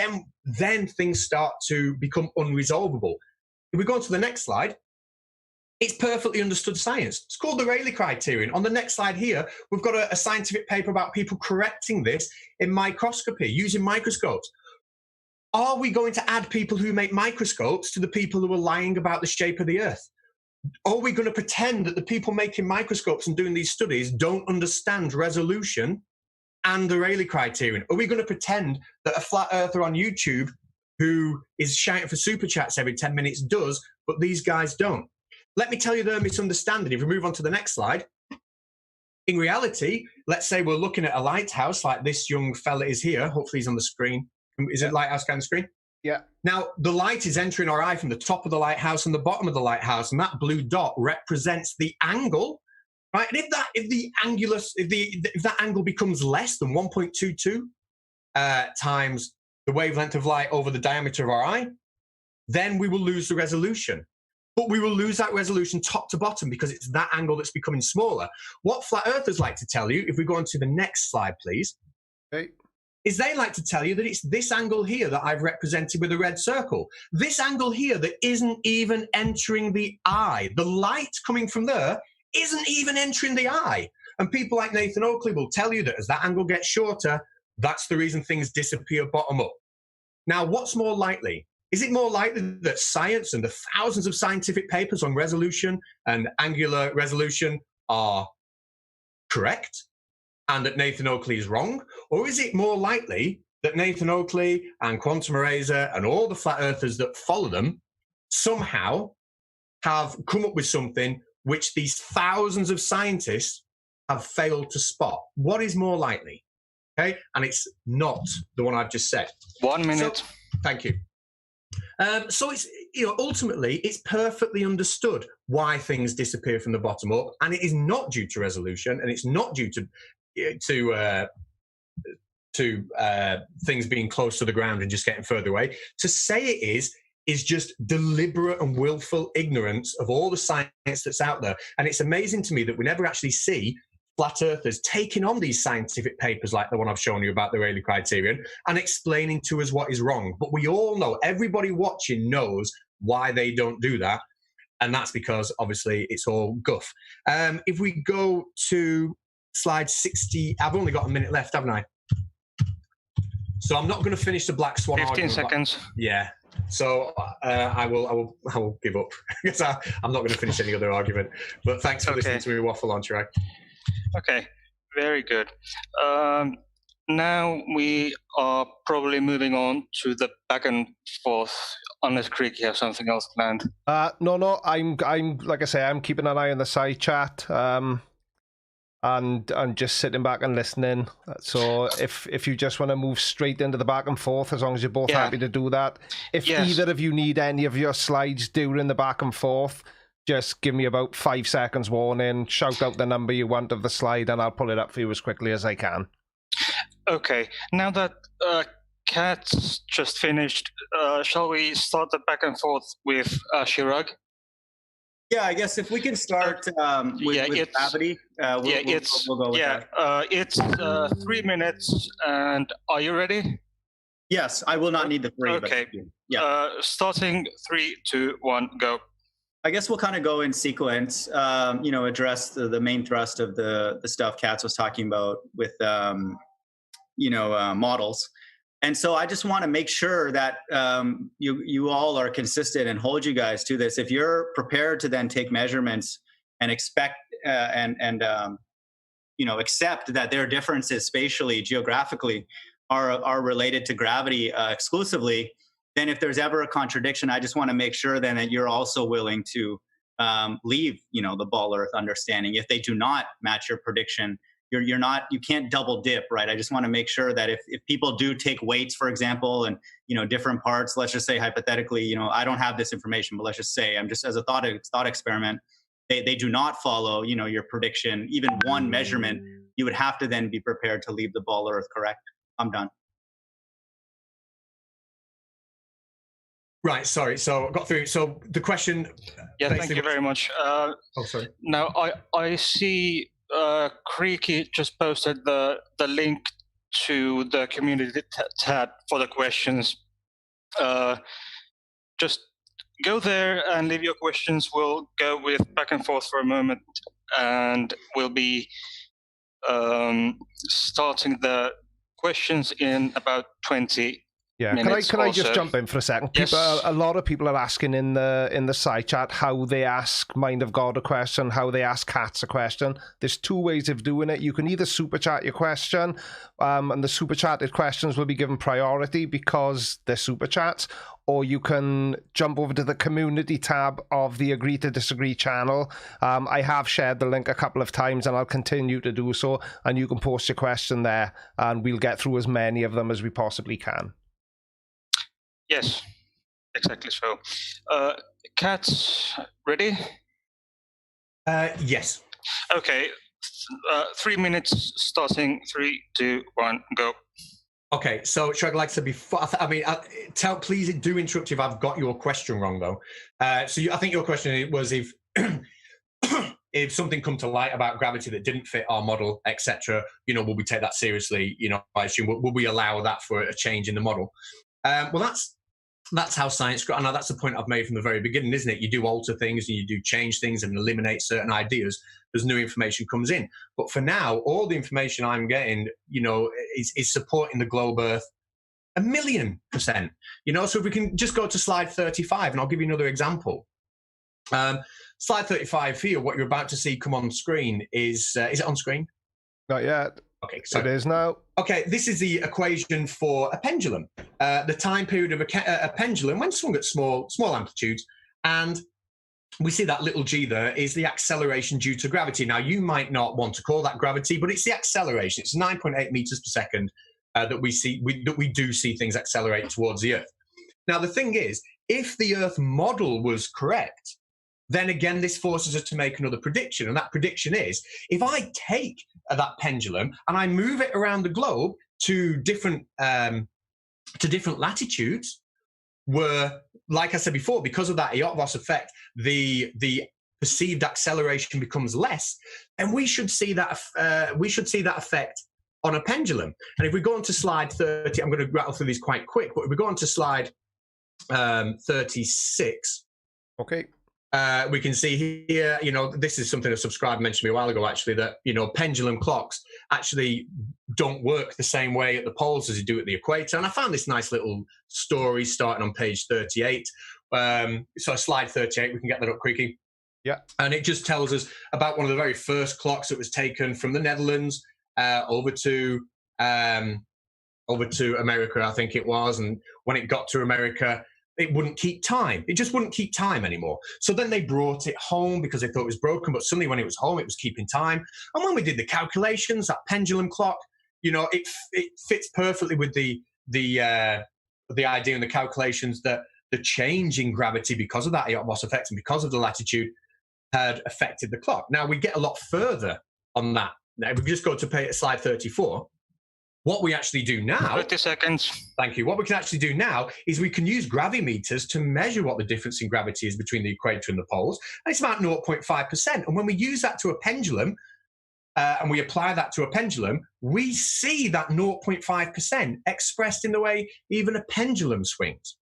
S4: then things start to become unresolvable. If we go on to the next slide, it's perfectly understood science. It's called the Rayleigh criterion. On the next slide here, we've got a scientific paper about people correcting this in microscopy, using microscopes. Are we going to add people who make microscopes to the people who are lying about the shape of the Earth? Are we going to pretend that the people making microscopes and doing these studies don't understand resolution and the Rayleigh criterion? Are we going to pretend that a flat earther on YouTube who is shouting for super chats every 10 minutes does, but these guys don't? Let me tell you their misunderstanding. If we move on to the next slide, in reality, let's say we're looking at a lighthouse like this young fella is here. Hopefully he's on the screen. Is it lighthouse kind of screen?
S1: Yeah.
S4: Now, the light is entering our eye from the top of the lighthouse and the bottom of the lighthouse, and that blue dot represents the angle, right? And if that angle becomes less than 1.22 times the wavelength of light over the diameter of our eye, then we will lose the resolution. But we will lose that resolution top to bottom because it's that angle that's becoming smaller. What flat earthers like to tell you, if we go on to the next slide, please,
S1: okay,
S4: is they like to tell you that it's this angle here that I've represented with a red circle. This angle here that isn't even entering the eye. The light coming from there isn't even entering the eye. And people like Nathan Oakley will tell you that as that angle gets shorter, that's the reason things disappear bottom up. Now, what's more likely? Is it more likely that science and the thousands of scientific papers on resolution and angular resolution are correct and that Nathan Oakley is wrong? Or is it more likely that Nathan Oakley and Quantum Eraser and all the flat earthers that follow them somehow have come up with something which these thousands of scientists have failed to spot? What is more likely? Okay, and it's not the one I've just said.
S2: 1 minute.
S4: So, thank you. So it's, ultimately it's perfectly understood why things disappear from the bottom up, and it is not due to resolution, and it's not due to things being close to the ground and just getting further away. To say it is just deliberate and willful ignorance of all the science that's out there. And it's amazing to me that we never actually see flat earthers taking on these scientific papers like the one I've shown you about the Rayleigh criterion and explaining to us what is wrong. But we all know, everybody watching knows why they don't do that. And that's because obviously it's all guff. If we go to slide 60, I've only got a minute left, haven't I? So I'm not going to finish the Black Swan
S2: 15
S4: argument.
S2: seconds.
S4: Yeah. So I will give up because I'm not going to finish any other argument. But thanks for listening to me waffle on, Chirag.
S2: Okay, very good. Now we are probably moving on to the back and forth, unless Creaky has something else planned.
S1: No. I'm like I say, I'm keeping an eye on the side chat, and just sitting back and listening. So if you just want to move straight into the back and forth, as long as you're both happy to do that. If either of you need any of your slides during the back and forth, just give me about 5 seconds warning, shout out the number you want of the slide, and I'll pull it up for you as quickly as I can.
S2: Okay, now that Catz just finished, shall we start the back and forth with Chirag?
S3: Yeah, I guess if we can start with gravity, we'll go with that.
S2: It's 3 minutes, and are you ready?
S3: Yes, I will not need the 3.
S2: Okay.
S3: But, yeah.
S2: Starting 3, 2, 1, go.
S3: I guess we'll kind of go in sequence, address the main thrust of the stuff Catz was talking about with, models. And so I just want to make sure that you all are consistent and hold you guys to this. If you're prepared to then take measurements and expect accept that their differences spatially, geographically are related to gravity exclusively, then if there's ever a contradiction, I just want to make sure then that you're also willing to leave, the ball Earth understanding. If they do not match your prediction, you can't double dip, right? I just want to make sure that if people do take weights, for example, and, different parts, let's just say hypothetically, I don't have this information, but let's just say I'm just as a thought experiment, they do not follow, your prediction, even one measurement, you would have to then be prepared to leave the ball Earth, correct? I'm done.
S4: Right, sorry. So I got through. So the question.
S2: Yeah, thank you very much.
S4: Sorry.
S2: Now I see Creaky just posted the link to the community tab for the questions. Just go there and leave your questions. We'll go with back and forth for a moment, and we'll be starting the questions in about 20.
S1: Yeah, can I just jump in for a second?
S2: Yes.
S1: A lot of people are asking in the side chat how they ask Mind of God a question, how they ask Catz a question. There's 2 ways of doing it. You can either super chat your question, and the super chatted questions will be given priority because they're super chats, or you can jump over to the community tab of the Agree to Disagree channel. I have shared the link a couple of times, and I'll continue to do so, and you can post your question there, and we'll get through as many of them as we possibly can.
S2: Yes, exactly so. Catz, ready?
S4: Yes.
S2: Okay, 3 minutes starting. 3, 2, 1, go.
S4: Okay, so Chirag, like I said before, please do interrupt if I've got your question wrong, though. I think your question was if if something come to light about gravity that didn't fit our model, etc., will we take that seriously? I assume, will we allow that for a change in the model? Well, that's how science. I know that's the point I've made from the very beginning, isn't it? You do alter things and you do change things and eliminate certain ideas as new information comes in. But for now, all the information I'm getting, is supporting the globe Earth 1,000,000%. So if we can just go to slide 35, and I'll give you another example. Slide 35 here, what you're about to see come on screen is it on screen?
S1: Not yet.
S4: Okay, so
S1: it is now.
S4: Okay, this is the equation for a pendulum. The time period of a pendulum when swung at small amplitudes, and we see that little g there is the acceleration due to gravity. Now, you might not want to call that gravity, but it's the acceleration. It's 9.8 meters per second that we do see things accelerate towards the Earth. Now, the thing is, if the Earth model was correct, then again, this forces us to make another prediction. And that prediction is, if I take that pendulum and I move it around the globe to different latitudes, where, like I said before, because of that Eötvös effect, the perceived acceleration becomes less, and we should see that effect on a pendulum. And if we go on to slide 30, I'm going to rattle through these quite quick, but if we go on to slide 36.
S1: Okay.
S4: We can see here, this is something a subscriber mentioned to me a while ago, actually, that, pendulum clocks actually don't work the same way at the poles as they do at the equator. And I found this nice little story starting on page 38. So slide 38, we can get that up, Creaky.
S1: Yeah.
S4: And it just tells us about one of the very first clocks that was taken from the Netherlands over to America, I think it was. And when it got to America, it wouldn't keep time. It just wouldn't keep time anymore. So then they brought it home because they thought it was broken, but suddenly when it was home, it was keeping time. And when we did the calculations, that pendulum clock, it fits perfectly with the idea and the calculations that the change in gravity because of that Eötvös effect and because of the latitude had affected the clock. Now, we get a lot further on that. Now, if we just go to slide 34, what we actually do now...
S2: 30 seconds.
S4: Thank you. What we can actually do now is we can use gravimeters to measure what the difference in gravity is between the equator and the poles. And it's about 0.5%. And when we use that to a pendulum, and we apply that to a pendulum, we see that 0.5% expressed in the way even a pendulum swings.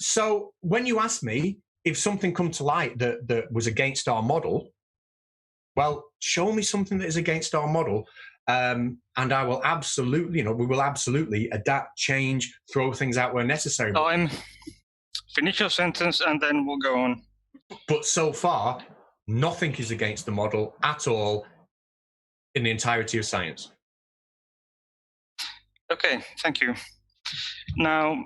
S4: So when you ask me if something come to light that was against our model, well, show me something that is against our model, and I will absolutely, we will absolutely adapt, change, throw things out where necessary.
S2: Time. Finish your sentence and then we'll go on.
S4: But so far, nothing is against the model at all in the entirety of science.
S2: Okay, thank you. Now,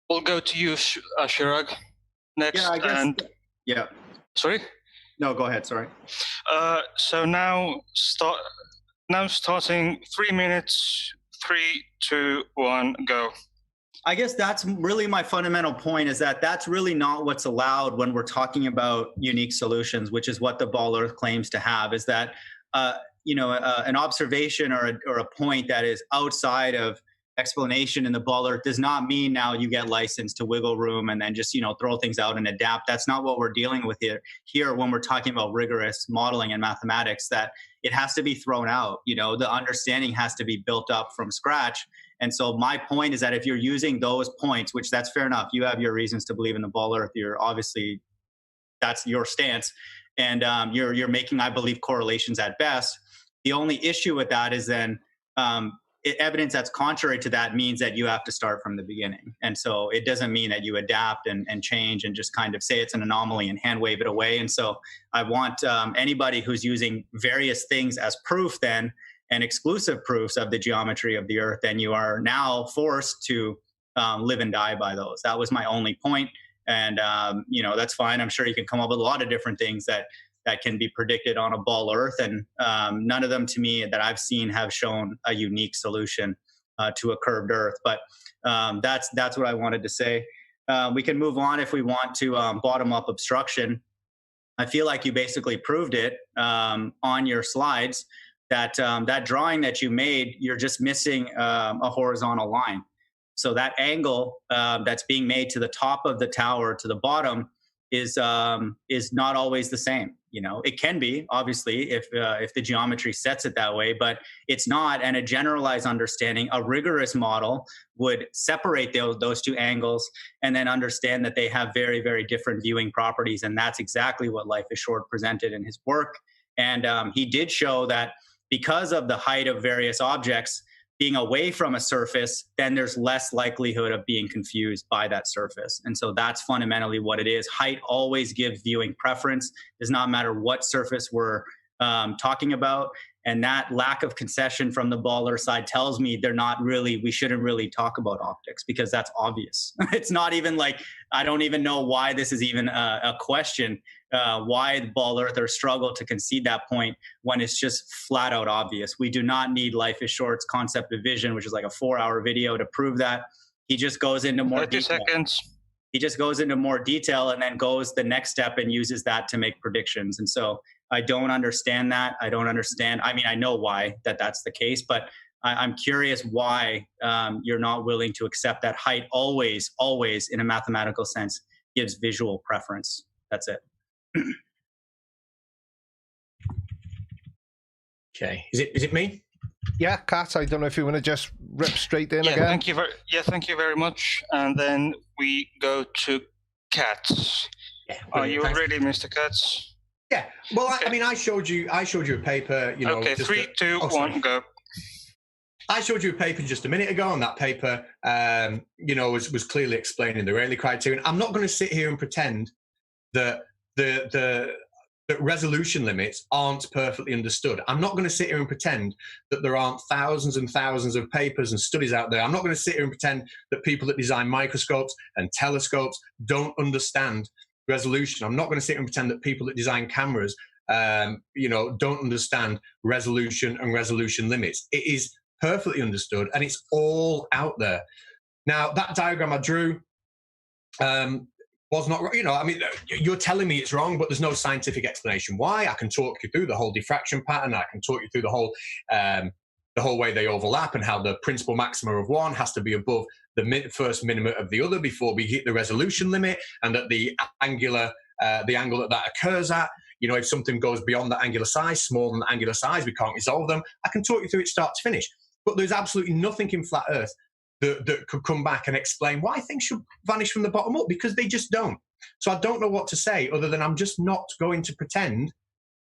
S2: we'll go to you, Chirag, next.
S3: Yeah, I guess. Yeah.
S2: Sorry?
S3: No, go ahead. Sorry.
S2: So now, starting 3 minutes, 3, 2, 1, go.
S3: I guess that's really my fundamental point, is that that's really not what's allowed when we're talking about unique solutions, which is what the Ball Earth claims to have, is that, an observation or a point that is outside of explanation in the Ball Earth does not mean now you get licensed to wiggle room and then just, throw things out and adapt. That's not what we're dealing with here when we're talking about rigorous modeling and mathematics, that it has to be thrown out. The understanding has to be built up from scratch. And so my point is that if you're using those points, which that's fair enough, you have your reasons to believe in the Ball Earth. You're obviously, that's your stance. And you're making, I believe, correlations at best. The only issue with that is then evidence that's contrary to that means that you have to start from the beginning. And so it doesn't mean that you adapt and change and just kind of say it's an anomaly and hand wave it away. And so I want anybody who's using various things as proof then, and exclusive proofs of the geometry of the Earth, then you are now forced to live and die by those. That was my only point. And, that's fine. I'm sure you can come up with a lot of different things that can be predicted on a Ball Earth. And none of them to me that I've seen have shown a unique solution to a curved Earth. But that's what I wanted to say. We can move on if we want to bottom-up obstruction. I feel like you basically proved it on your slides, that that drawing that you made, you're just missing a horizontal line. So that angle that's being made to the top of the tower to the bottom is not always the same. It can be, obviously, if the geometry sets it that way, but it's not. And a generalized understanding, a rigorous model would separate those two angles and then understand that they have very, very different viewing properties. And that's exactly what Life is Short presented in his work. And he did show that because of the height of various objects being away from a surface, then there's less likelihood of being confused by that surface. And so that's fundamentally what it is. Height always gives viewing preference. It does not matter what surface we're talking about. And that lack of concession from the Ball Earth side tells me we shouldn't really talk about optics, because that's obvious. It's not even like, I don't even know why this is even a question, why the Ball Earthers struggle to concede that point when it's just flat out obvious. We do not need Life is Short's concept of vision, which is like a 4-hour video, to prove that. He just goes into more
S2: 30
S3: detail.
S2: seconds.
S3: He just goes into more detail and then goes the next step and uses that to make predictions. And so I don't understand that. I don't understand. I mean, I know why that's the case, but I'm curious why you're not willing to accept that height always, in a mathematical sense, gives visual preference. That's it.
S4: Okay. Is it me?
S1: Yeah, Kat, I don't know if you want to just rip straight in again.
S2: Thank you very much. And then we go to Catz.
S4: Yeah,
S2: Are you ready, Mr. Catz?
S4: Yeah. Well, okay. I showed you a paper.
S2: Okay, 3, 2, 1, go.
S4: I showed you a paper just a minute ago, and that paper, was clearly explaining the Rayleigh criterion. I'm not going to sit here and pretend that the resolution limits aren't perfectly understood. I'm not going to sit here and pretend that there aren't thousands and thousands of papers and studies out there. I'm not going to sit here and pretend that people that design microscopes and telescopes don't understand resolution. I'm not going to sit here and pretend that people that design cameras, don't understand resolution and resolution limits. It is perfectly understood, and it's all out there. Now, that diagram I drew, was not, I mean, you're telling me it's wrong, but there's no scientific explanation why. I can talk you through the whole diffraction pattern. I can talk you through the whole way they overlap and how the principal maxima of one has to be above the first minimum of the other before we hit the resolution limit, and that the angle that occurs at, if something goes beyond the angular size, smaller than the angular size, we can't resolve them. I can talk you through it start to finish. But there's absolutely nothing in flat Earth that could come back and explain why things should vanish from the bottom up, because they just don't. So I don't know what to say other than I'm just not going to pretend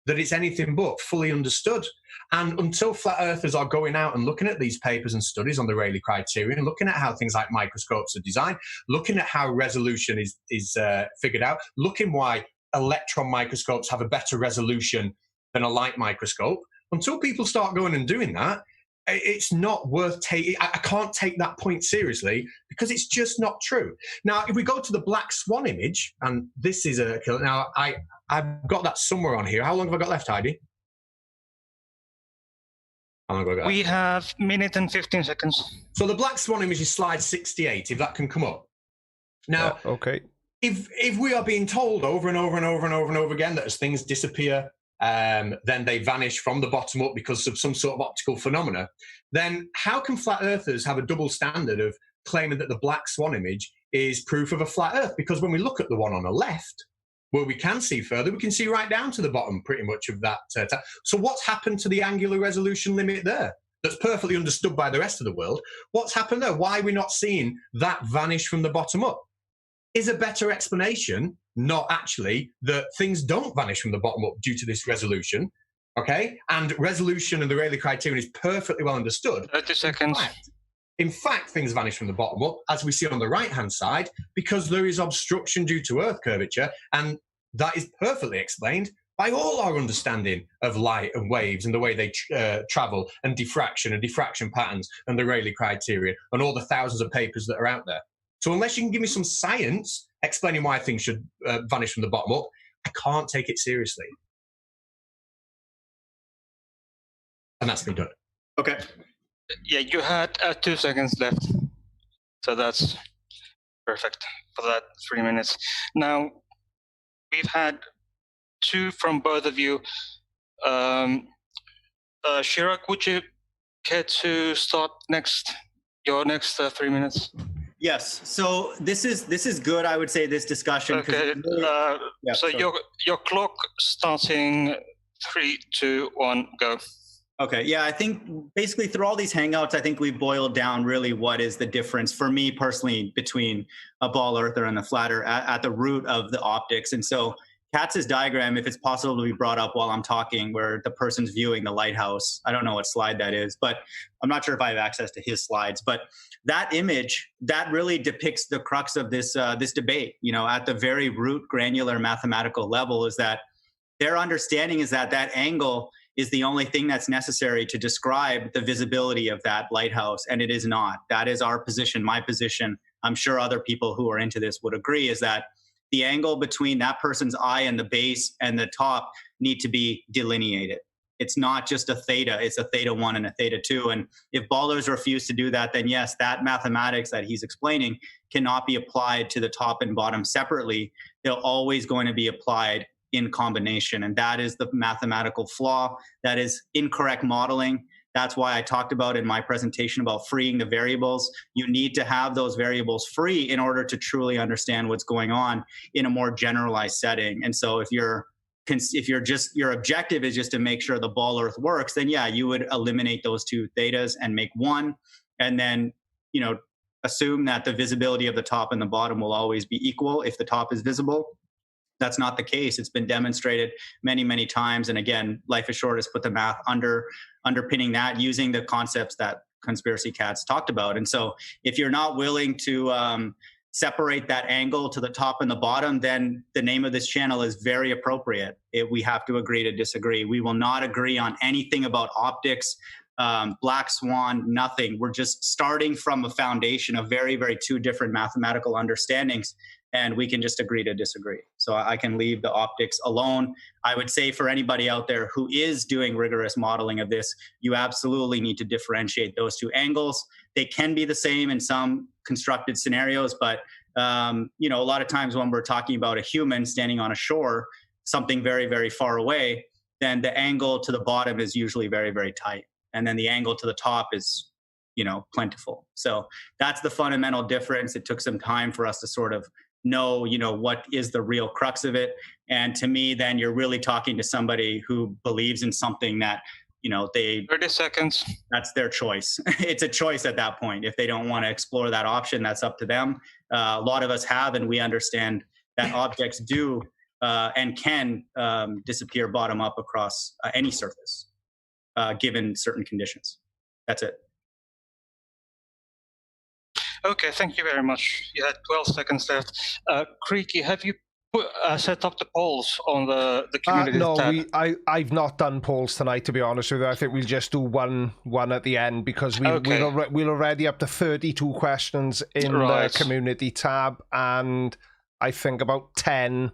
S4: that it's anything but fully understood. And until flat earthers are going out and looking at these papers and studies on the Rayleigh criterion, looking at how things like microscopes are designed, looking at how resolution is figured out, looking why electron microscopes have a better resolution than a light microscope, until people start going and doing that, it's not worth taking. I can't take that point seriously because it's just not true. Now, if we go to the black swan image, and this is now I've got that somewhere on here. How long have I got left, Heidi? How long have I got?
S2: We have minute and 15 seconds.
S4: So the black swan image is slide 68, if that can come up. Now,
S1: yeah, okay.
S4: If we are being told over and over and over and over and over again that as things disappear, then they vanish from the bottom up because of some sort of optical phenomena, then how can flat earthers have a double standard of claiming that the black swan image is proof of a flat earth? Because when we look at the one on the left, where we can see further, we can see right down to the bottom pretty much of that. So what's happened to the angular resolution limit there? That's perfectly understood by the rest of the world. What's happened there? Why are we not seeing that vanish from the bottom up? Is a better explanation not actually that things don't vanish from the bottom up due to this resolution, okay? And resolution and the Rayleigh criterion is perfectly well understood.
S2: 30 seconds.
S4: In fact, things vanish from the bottom up, as we see on the right-hand side, because there is obstruction due to Earth curvature, and that is perfectly explained by all our understanding of light and waves and the way they travel, and diffraction patterns and the Rayleigh criterion and all the thousands of papers that are out there. So unless you can give me some science explaining why things should vanish from the bottom up, I can't take it seriously. And that's been done.
S3: Okay.
S2: Yeah, you had 2 seconds left. So that's perfect for that 3 minutes. Now, we've had two from both of you. Chirag, would you care to start your next 3 minutes?
S3: Yes. So this is good. I would say this discussion.
S2: Okay. So your clock starting 3, 2, 1, go.
S3: Okay. Yeah. I think basically through all these hangouts, I think we boiled down really what is the difference for me personally between a ball earther and the flat earther at the root of the optics. And so Katz's diagram, if it's possible to be brought up while I'm talking, where the person's viewing the lighthouse. I don't know what slide that is, but I'm not sure if I have access to his slides. But that image, that really depicts the crux of this this debate. At the very root granular mathematical level, is that their understanding is that that angle is the only thing that's necessary to describe the visibility of that lighthouse, and it is not. That is our position, my position. I'm sure other people who are into this would agree, is that the angle between that person's eye and the base and the top need to be delineated. It's not just a theta, it's a theta 1 and a theta 2. And if ballers refuse to do that, then yes, that mathematics that he's explaining cannot be applied to the top and bottom separately. They're always going to be applied in combination. And that is the mathematical flaw. That is incorrect modeling. That's why I talked about in my presentation about freeing the variables. You need to have those variables free in order to truly understand what's going on in a more generalized setting. And so if your objective is just to make sure the ball earth works, then yeah, you would eliminate those two thetas and make one, and then assume that the visibility of the top and the bottom will always be equal if the top is visible. That's not the case. It's been demonstrated many, many times. And again, Life is Short has put the math underpinning that using the concepts that Conspiracy Catz talked about. And so if you're not willing to separate that angle to the top and the bottom, then the name of this channel is very appropriate. We have to agree to disagree. We will not agree on anything about optics, black swan, nothing. We're just starting from a foundation of very, very two different mathematical understandings, and we can just agree to disagree. So I can leave the optics alone. I would say for anybody out there who is doing rigorous modeling of this, you absolutely need to differentiate those two angles. They can be the same in some constructed scenarios, but You know, a lot of times when we're talking about a human standing on a shore, something very, very far away, then the angle to the bottom is usually very, very tight. And then the angle to the top is, you know, plentiful. So that's the fundamental difference. It took some time for us to sort of know, you know, what is the real crux of it. And to me, then you're really talking to somebody who believes in something that, you know,
S2: 30 seconds.
S3: That's their choice. It's a choice at that point. If they don't want to explore that option, that's up to them. A lot of us have, and we understand that objects do and can disappear bottom up across any surface, given certain conditions. That's it.
S2: Okay, thank you very much. You had 12 seconds left. Creaky, have you set up the polls on the community tab?
S1: I've not done polls tonight, to be honest with you. I think we'll just do one at the end, because we're already up to 32 questions in the community tab, and I think about 10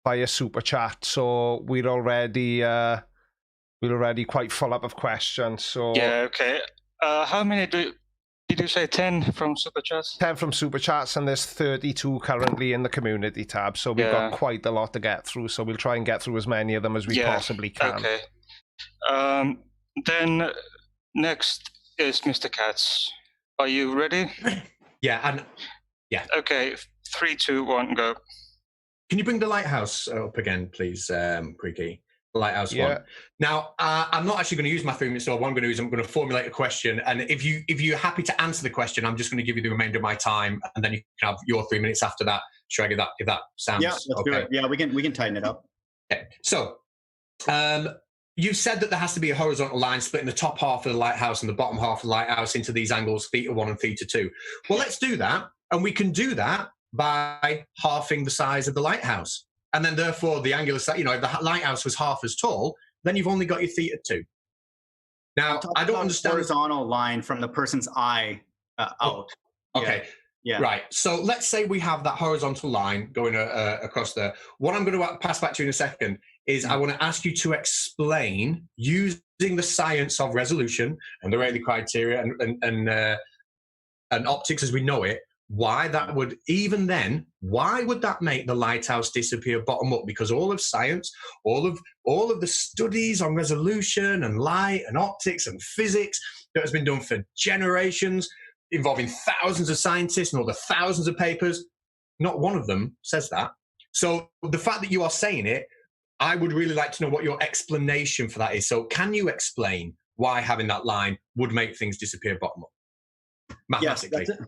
S1: via super chat. So we're already quite full up of questions. So
S2: yeah, okay. How many did you say 10 from Super Chats?
S1: 10 from Super Chats, and there's 32 currently in the community tab. So we've got quite a lot to get through. So we'll try and get through as many of them as we possibly can.
S2: Okay. Then next is Mr. Catz. Are you ready?
S4: Yeah.
S2: Okay, 3, 2, 1, go.
S4: Can you bring the lighthouse up again, please, Creaky? Lighthouse one. Now, I'm not actually going to use my 3 minutes. So what I'm going to do is I'm going to formulate a question, and if you're happy to answer the question, I'm just going to give you the remainder of my time, and then you can have your 3 minutes after that. Chirag, if that sounds
S3: let's
S4: okay.
S3: do it. Yeah, we can tighten it up.
S4: Okay. So, you said that there has to be a horizontal line splitting the top half of the lighthouse and the bottom half of the lighthouse into these angles, θ1 and θ2. Well, let's do that, and we can do that by halving the size of the lighthouse. And then, therefore, the angular side, you know, if the lighthouse was half as tall, then you've only got your θ2. Now, I don't understand.
S3: Horizontal line from the person's eye out.
S4: Okay.
S3: Yeah.
S4: Right. So let's say we have that horizontal line going across there. What I'm going to pass back to you in a second is I want to ask you to explain, using the science of resolution and the Rayleigh criteria and optics as we know it, why that would, even then, why would that make the lighthouse disappear bottom up? Because all of science, all of the studies on resolution and light and optics and physics that has been done for generations, involving thousands of scientists and all the thousands of papers, not one of them says that. So the fact that you are saying it, I would really like to know what your explanation for that is. So can you explain why having that line would make things disappear bottom up?
S3: Yes,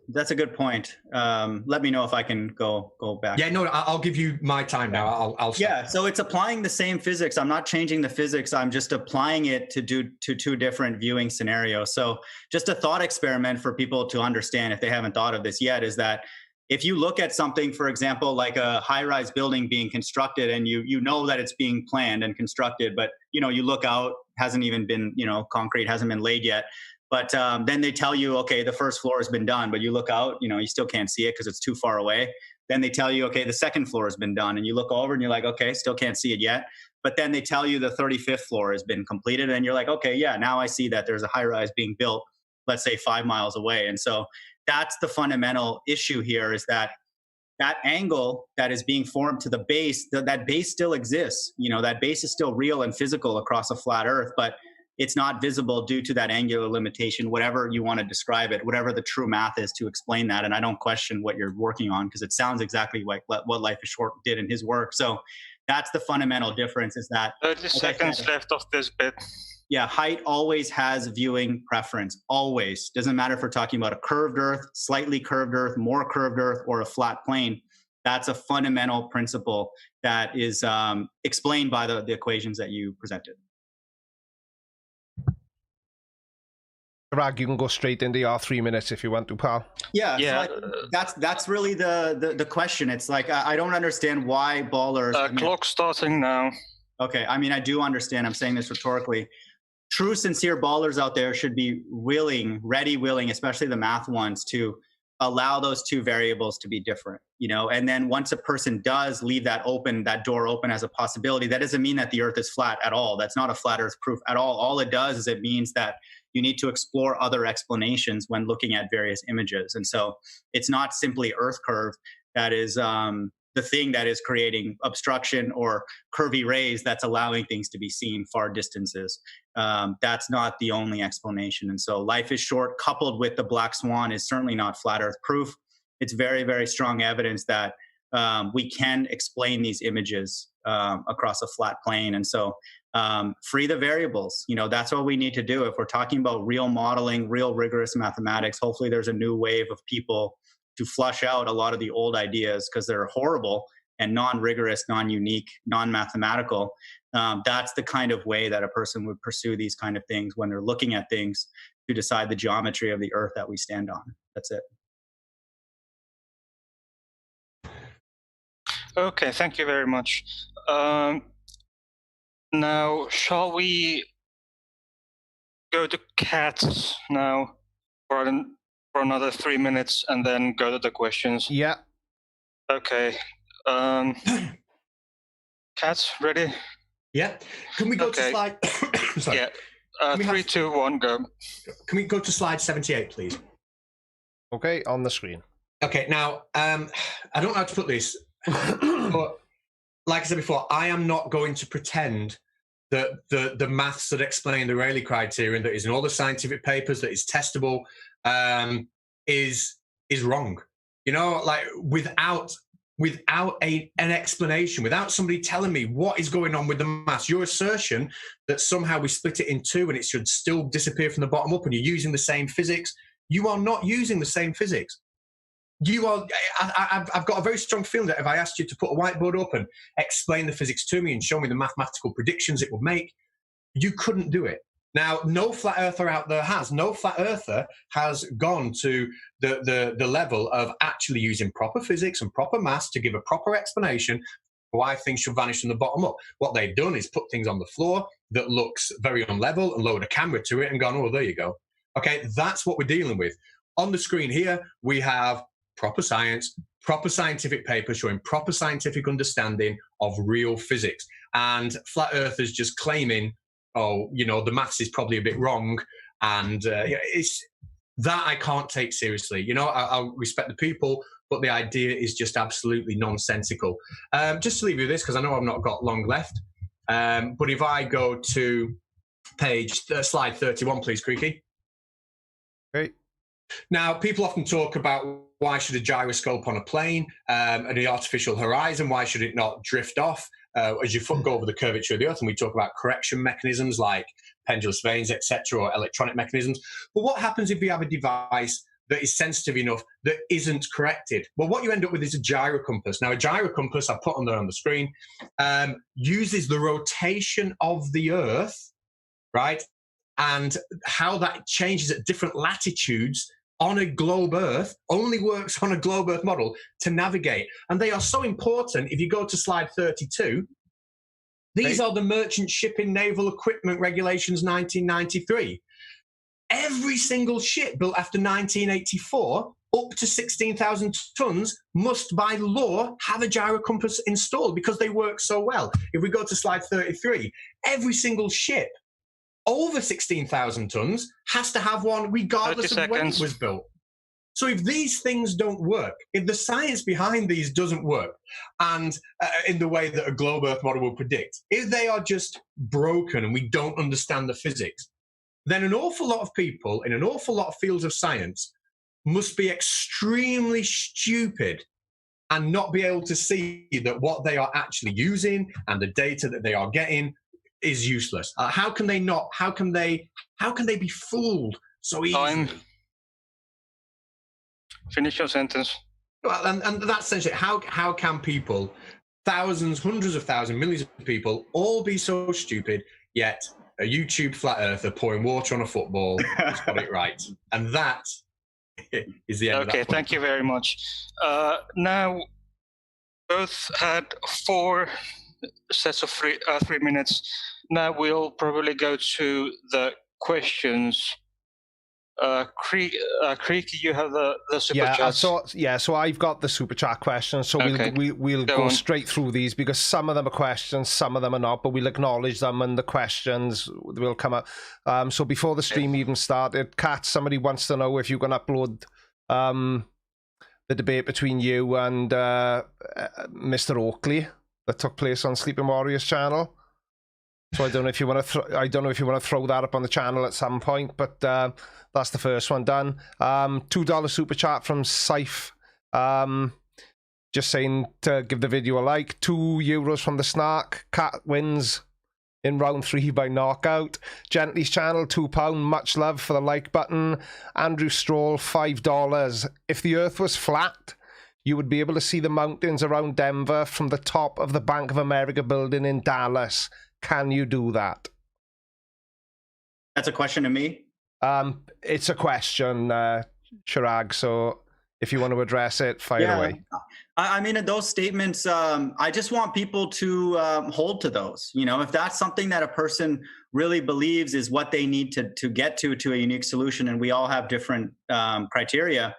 S3: that's a good point. Let me know if I can go back.
S4: Yeah, no, I'll give you my time now. I'll stop.
S3: Yeah, so it's applying the same physics. I'm not changing the physics. I'm just applying it to two different viewing scenarios. So just a thought experiment for people to understand, if they haven't thought of this yet, is that if you look at something, for example, like a high-rise building being constructed, and you know that it's being planned and constructed, but you look out, hasn't even been, concrete hasn't been laid yet. But then they tell you, okay, the first floor has been done, but you look out, you still can't see it because it's too far away. Then they tell you, okay, the second floor has been done, and you look over and you're like, okay, still can't see it yet. But then they tell you the 35th floor has been completed, and you're like, okay, yeah, now I see that there's a high-rise being built, let's say 5 miles away. And so that's the fundamental issue here, is that angle that is being formed to the base, that base still exists. That base is still real and physical across a flat Earth, but it's not visible due to that angular limitation, whatever you want to describe it, whatever the true math is to explain that. And I don't question what you're working on, because it sounds exactly like what Life is Short did in his work. So that's the fundamental difference, is that
S2: 30 seconds left of this bit.
S3: Yeah, height always has viewing preference, always. Doesn't matter if we're talking about a curved Earth, slightly curved Earth, more curved Earth, or a flat plane. That's a fundamental principle that is explained by the equations that you presented.
S1: Chirag, you can go straight into your 3 minutes if you want to, pal.
S3: Yeah. So that's really the question. It's like, I don't understand why ballers.
S2: Clock starting now.
S3: Okay, I do understand. I'm saying this rhetorically. True, sincere ballers out there should be willing, especially the math ones, to allow those two variables to be different. And then once a person does leave that door open as a possibility, that doesn't mean that the Earth is flat at all. That's not a flat Earth proof at all. All it does is it means that you need to explore other explanations when looking at various images. And so it's not simply Earth curve that is the thing that is creating obstruction or curvy rays that's allowing things to be seen far distances. That's not the only explanation. And so life is short, coupled with the black swan, is certainly not flat Earth proof. It's very, very strong evidence that we can explain these images across a flat plane. And so free the variables. That's what we need to do. If we're talking about real modeling, real rigorous mathematics, hopefully there's a new wave of people to flush out a lot of the old ideas because they're horrible and non-rigorous, non-unique, non-mathematical. That's the kind of way that a person would pursue these kind of things when they're looking at things to decide the geometry of the Earth that we stand on. That's it.
S2: Okay, thank you very much. Now, shall we go to Catz now for another 3 minutes and then go to the questions?
S1: Yeah.
S2: Okay. Catz, ready?
S4: Yeah. Can we go to slide? Sorry.
S2: Yeah. 3, 2, 1, go.
S4: Can we go to slide 78, please?
S1: Okay, on the screen.
S4: Okay. Now, I don't know how to put this, but like I said before, I am not going to pretend that the maths that explain the Rayleigh criterion that is in all the scientific papers, that is testable, is wrong. Like without an explanation, without somebody telling me what is going on with the maths, your assertion that somehow we split it in two and it should still disappear from the bottom up and you're using the same physics, you are not using the same physics. I've got a very strong feeling that if I asked you to put a whiteboard up and explain the physics to me and show me the mathematical predictions it would make, you couldn't do it. Now, no flat earther out there has. No flat earther has gone to the level of actually using proper physics and proper maths to give a proper explanation for why things should vanish from the bottom up. What they've done is put things on the floor that looks very unlevel and lowered a camera to it and gone, oh, there you go. Okay, that's what we're dealing with. On the screen here, we have proper science, proper scientific papers showing proper scientific understanding of real physics. And flat earthers just claiming, oh, the maths is probably a bit wrong. And it's that I can't take seriously. I'll respect the people, but the idea is just absolutely nonsensical. Just to leave you with this, because I know I've not got long left. But if I go to slide 31, please, Creaky.
S1: Great.
S4: Now, people often talk about why should a gyroscope on a plane and the artificial horizon, why should it not drift off as you go over the curvature of the Earth? And we talk about correction mechanisms like pendulous vanes, etc., or electronic mechanisms. But what happens if you have a device that is sensitive enough that isn't corrected? Well, what you end up with is a gyrocompass. Now, a gyrocompass, I put on there on the screen, uses the rotation of the Earth, right? And how that changes at different latitudes on a globe Earth, only works on a globe Earth model to navigate. And they are so important. If you go to slide 32, these are the Merchant Shipping Naval Equipment Regulations 1993. Every single ship built after 1984, up to 16,000 tons, must by law have a gyrocompass installed because they work so well. If we go to slide 33, every single ship over 16,000 tons has to have one regardless of when it was built. So if these things don't work, if the science behind these doesn't work, and in the way that a globe Earth model will predict, if they are just broken and we don't understand the physics, then an awful lot of people in an awful lot of fields of science must be extremely stupid and not be able to see that what they are actually using and the data that they are getting is useless. How can they be fooled so easily?
S2: Finish your sentence.
S4: Well, and that's essentially how can people, thousands, hundreds of thousands, millions of people, all be so stupid, yet a YouTube flat earther pouring water on a football has got it right. And that is the end of that.
S2: Okay, thank you very much. Now, both had 4 sets of 3 minutes. Now we'll probably go to the questions. Creaky, you have the super chat.
S1: So I've got the super chat questions. So we'll go straight through these because some of them are questions, some of them are not, but we'll acknowledge them and the questions will come up. So before the stream even started, Kat, somebody wants to know if you can upload the debate between you and Mr. Oakley that took place on Sleeping Warriors channel. So I don't know if you want to throw that up on the channel at some point, but that's the first one done. $2 super chat from Saif. Just saying to give the video a like. €2 from the Snark. Cat wins in round 3 by knockout. Gently's channel, £2. Much love for the like button. Andrew Stroll, $5. If the earth was flat, you would be able to see the mountains around Denver from the top of the Bank of America building in Dallas. Can you do that?
S3: That's a question to me?
S1: It's a question, Chirag, so if you want to address it, fire away.
S3: I mean, in those statements, I just want people to hold to those. You know, if that's something that a person really believes is what they need to get to a unique solution, and we all have different criteria,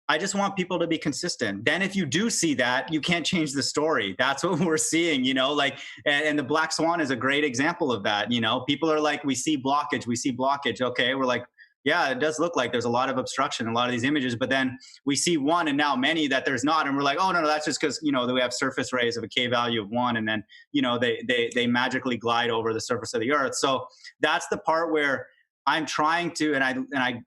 S3: I just want people to be consistent. Then if you do see that, you can't change the story. That's what we're seeing, you know, like, and the Black Swan is a great example of that. You know, people are like, we see blockage. Okay, we're like, yeah, it does look like there's a lot of obstruction in a lot of these images, but then we see one and now many that there's not. And we're like, oh, no, that's just because, you know, we have surface rays of a K value of 1. And then, you know, they magically glide over the surface of the earth. So that's the part where I'm trying to, and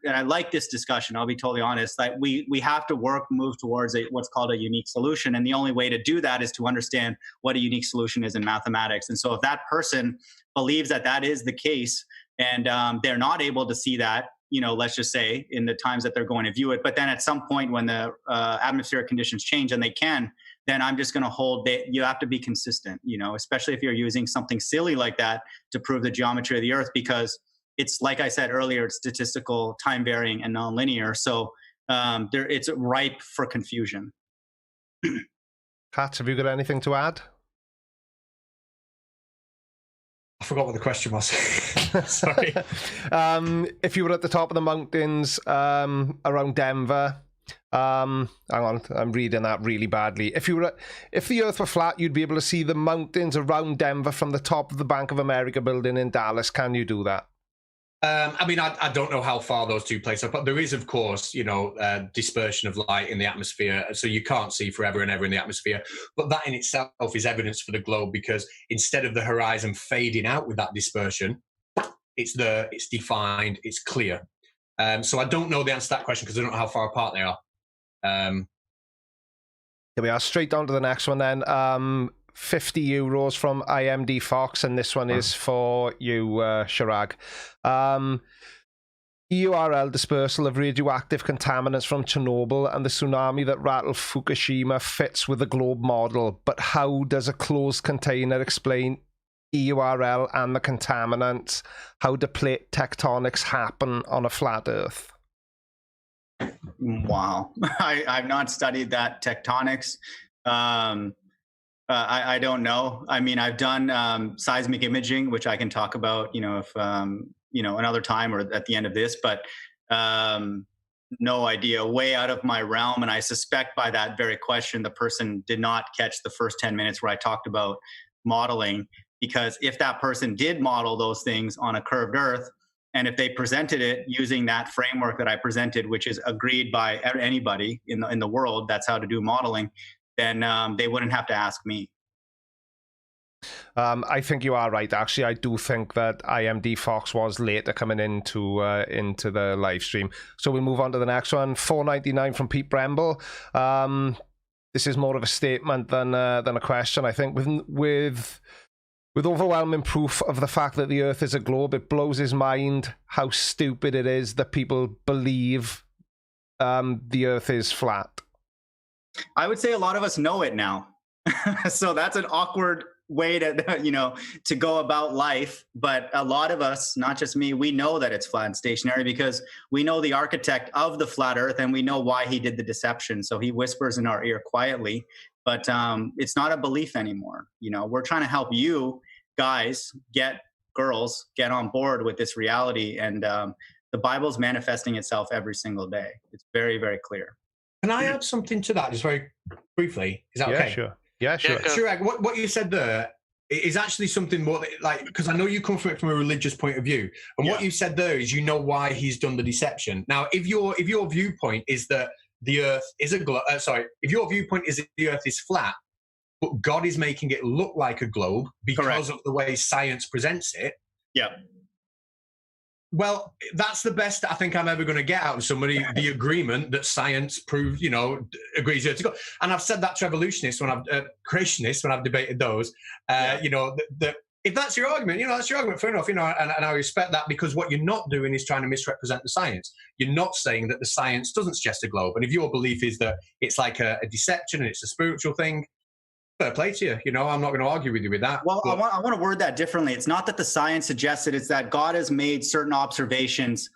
S3: I like this discussion. I'll be totally honest. Like we have to move towards what's called a unique solution, and the only way to do that is to understand what a unique solution is in mathematics. And so, if that person believes that is the case, and they're not able to see that, you know, let's just say in the times that they're going to view it, but then at some point when the atmospheric conditions change and they can, then I'm just going to hold that you have to be consistent. You know, especially if you're using something silly like that to prove the geometry of the Earth, because it's, like I said earlier, it's statistical, time varying, and nonlinear. So it's ripe for confusion.
S1: Catz, have you got anything to add?
S4: I forgot what the question was. Sorry.
S1: If you were at the top of the mountains around Denver, hang on, I'm reading that really badly. If the earth were flat, you'd be able to see the mountains around Denver from the top of the Bank of America building in Dallas. Can you do that?
S4: I mean, I don't know how far those two place up, but there is, of course, you know, dispersion of light in the atmosphere. So you can't see forever and ever in the atmosphere. But that in itself is evidence for the globe, because instead of the horizon fading out with that dispersion, it's there, it's defined, it's clear. So I don't know the answer to that question because I don't know how far apart they are.
S1: Here we are, straight down to the next one then. €50 from IMD Fox, and this one is for you, Chirag. EURL dispersal of radioactive contaminants from Chernobyl and the tsunami that rattled Fukushima fits with the globe model, but how does a closed container explain EURL and the contaminants? How do plate tectonics happen on a flat Earth?
S3: Wow. I've not studied that tectonics. I don't know. I mean, I've done seismic imaging, which I can talk about, you know, if you know, another time or at the end of this, but no idea, way out of my realm. And I suspect by that very question, the person did not catch the first 10 minutes where I talked about modeling, because if that person did model those things on a curved Earth, and if they presented it using that framework that I presented, which is agreed by anybody in the world, that's how to do modeling, then they wouldn't have to ask me.
S1: I think you are right. Actually, I do think that IMD Fox was later coming into the live stream. So we'll move on to the next one. $4.99 from Pete Bremble. This is more of a statement than a question. I think with overwhelming proof of the fact that the Earth is a globe, it blows his mind how stupid it is that people believe the Earth is flat.
S3: I would say a lot of us know it now. So that's an awkward way to, you know, to go about life. But a lot of us, not just me, we know that it's flat and stationary because we know the architect of the flat Earth and we know why he did the deception. So he whispers in our ear quietly, but it's not a belief anymore. You know, we're trying to help you guys, girls, get on board with this reality. And the Bible's manifesting itself every single day. It's very, very clear.
S4: Can I add something to that just very briefly? Is that okay?
S1: Sure. Yeah, sure.
S4: Chirag, what you said there is actually something more like, because I know you come from it from a religious point of view, and what you said there is, you know, why he's done the deception. Now, if your viewpoint is that the Earth is a globe, if your viewpoint is the Earth is flat, but God is making it look like a globe because of the way science presents it.
S3: Yeah.
S4: Well, that's the best I think I'm ever going to get out of somebody, the agreement that science proves, agrees to go. And I've said that to evolutionists, creationists, when I've debated those, that if that's your argument, that's your argument, fair enough, and I respect that, because what you're not doing is trying to misrepresent the science. You're not saying that the science doesn't suggest a globe. And if your belief is that it's like a deception and it's a spiritual thing, fair play to you. I'm not going to argue with you with that.
S3: Well, I want to word that differently. It's not that the science suggests it. It's that God has made certain observations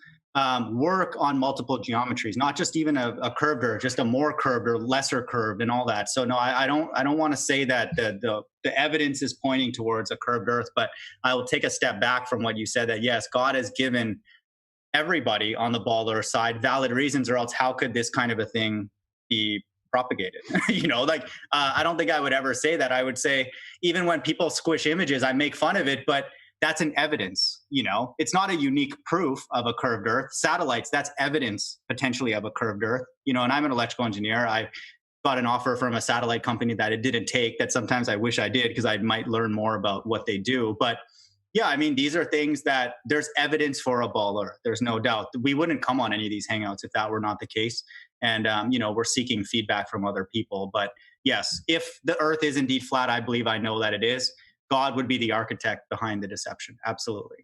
S3: work on multiple geometries, not just even a curved Earth, just a more curved or lesser curved and all that. So no, I don't want to say that the evidence is pointing towards a curved Earth, but I will take a step back from what you said, that yes, God has given everybody on the ball Earth side valid reasons, or else how could this kind of a thing be propagated? I don't think I would ever say that. I would say, even when people squish images, I make fun of it, but that's an evidence. It's not a unique proof of a curved Earth. Satellites, that's evidence potentially of a curved Earth. And I'm an electrical engineer. I got an offer from a satellite company that it didn't take, that sometimes I wish I did, because I might learn more about what they do. But yeah, these are things that there's evidence for a ball Earth. There's no doubt. We wouldn't come on any of these hangouts if that were not the case. And, we're seeking feedback from other people. But yes, if the Earth is indeed flat, I believe I know that it is. God would be the architect behind the deception. Absolutely.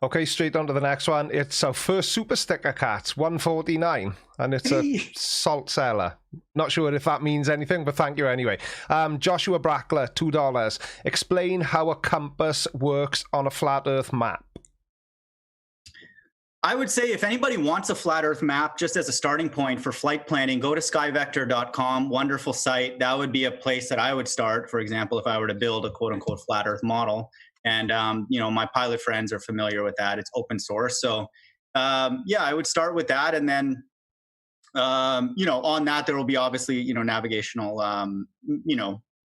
S1: Okay, straight on to the next one. It's our first super sticker, Catz, 149, and it's a salt cellar. Not sure if that means anything, but thank you anyway. Joshua Brackler, $2. Explain how a compass works on a flat Earth map.
S3: I would say if anybody wants a flat Earth map, just as a starting point for flight planning, go to skyvector.com. Wonderful site. That would be a place that I would start, for example, if I were to build a quote unquote flat Earth model. And, my pilot friends are familiar with that. It's open source. So, I would start with that. And then, on that, there will be obviously, navigational,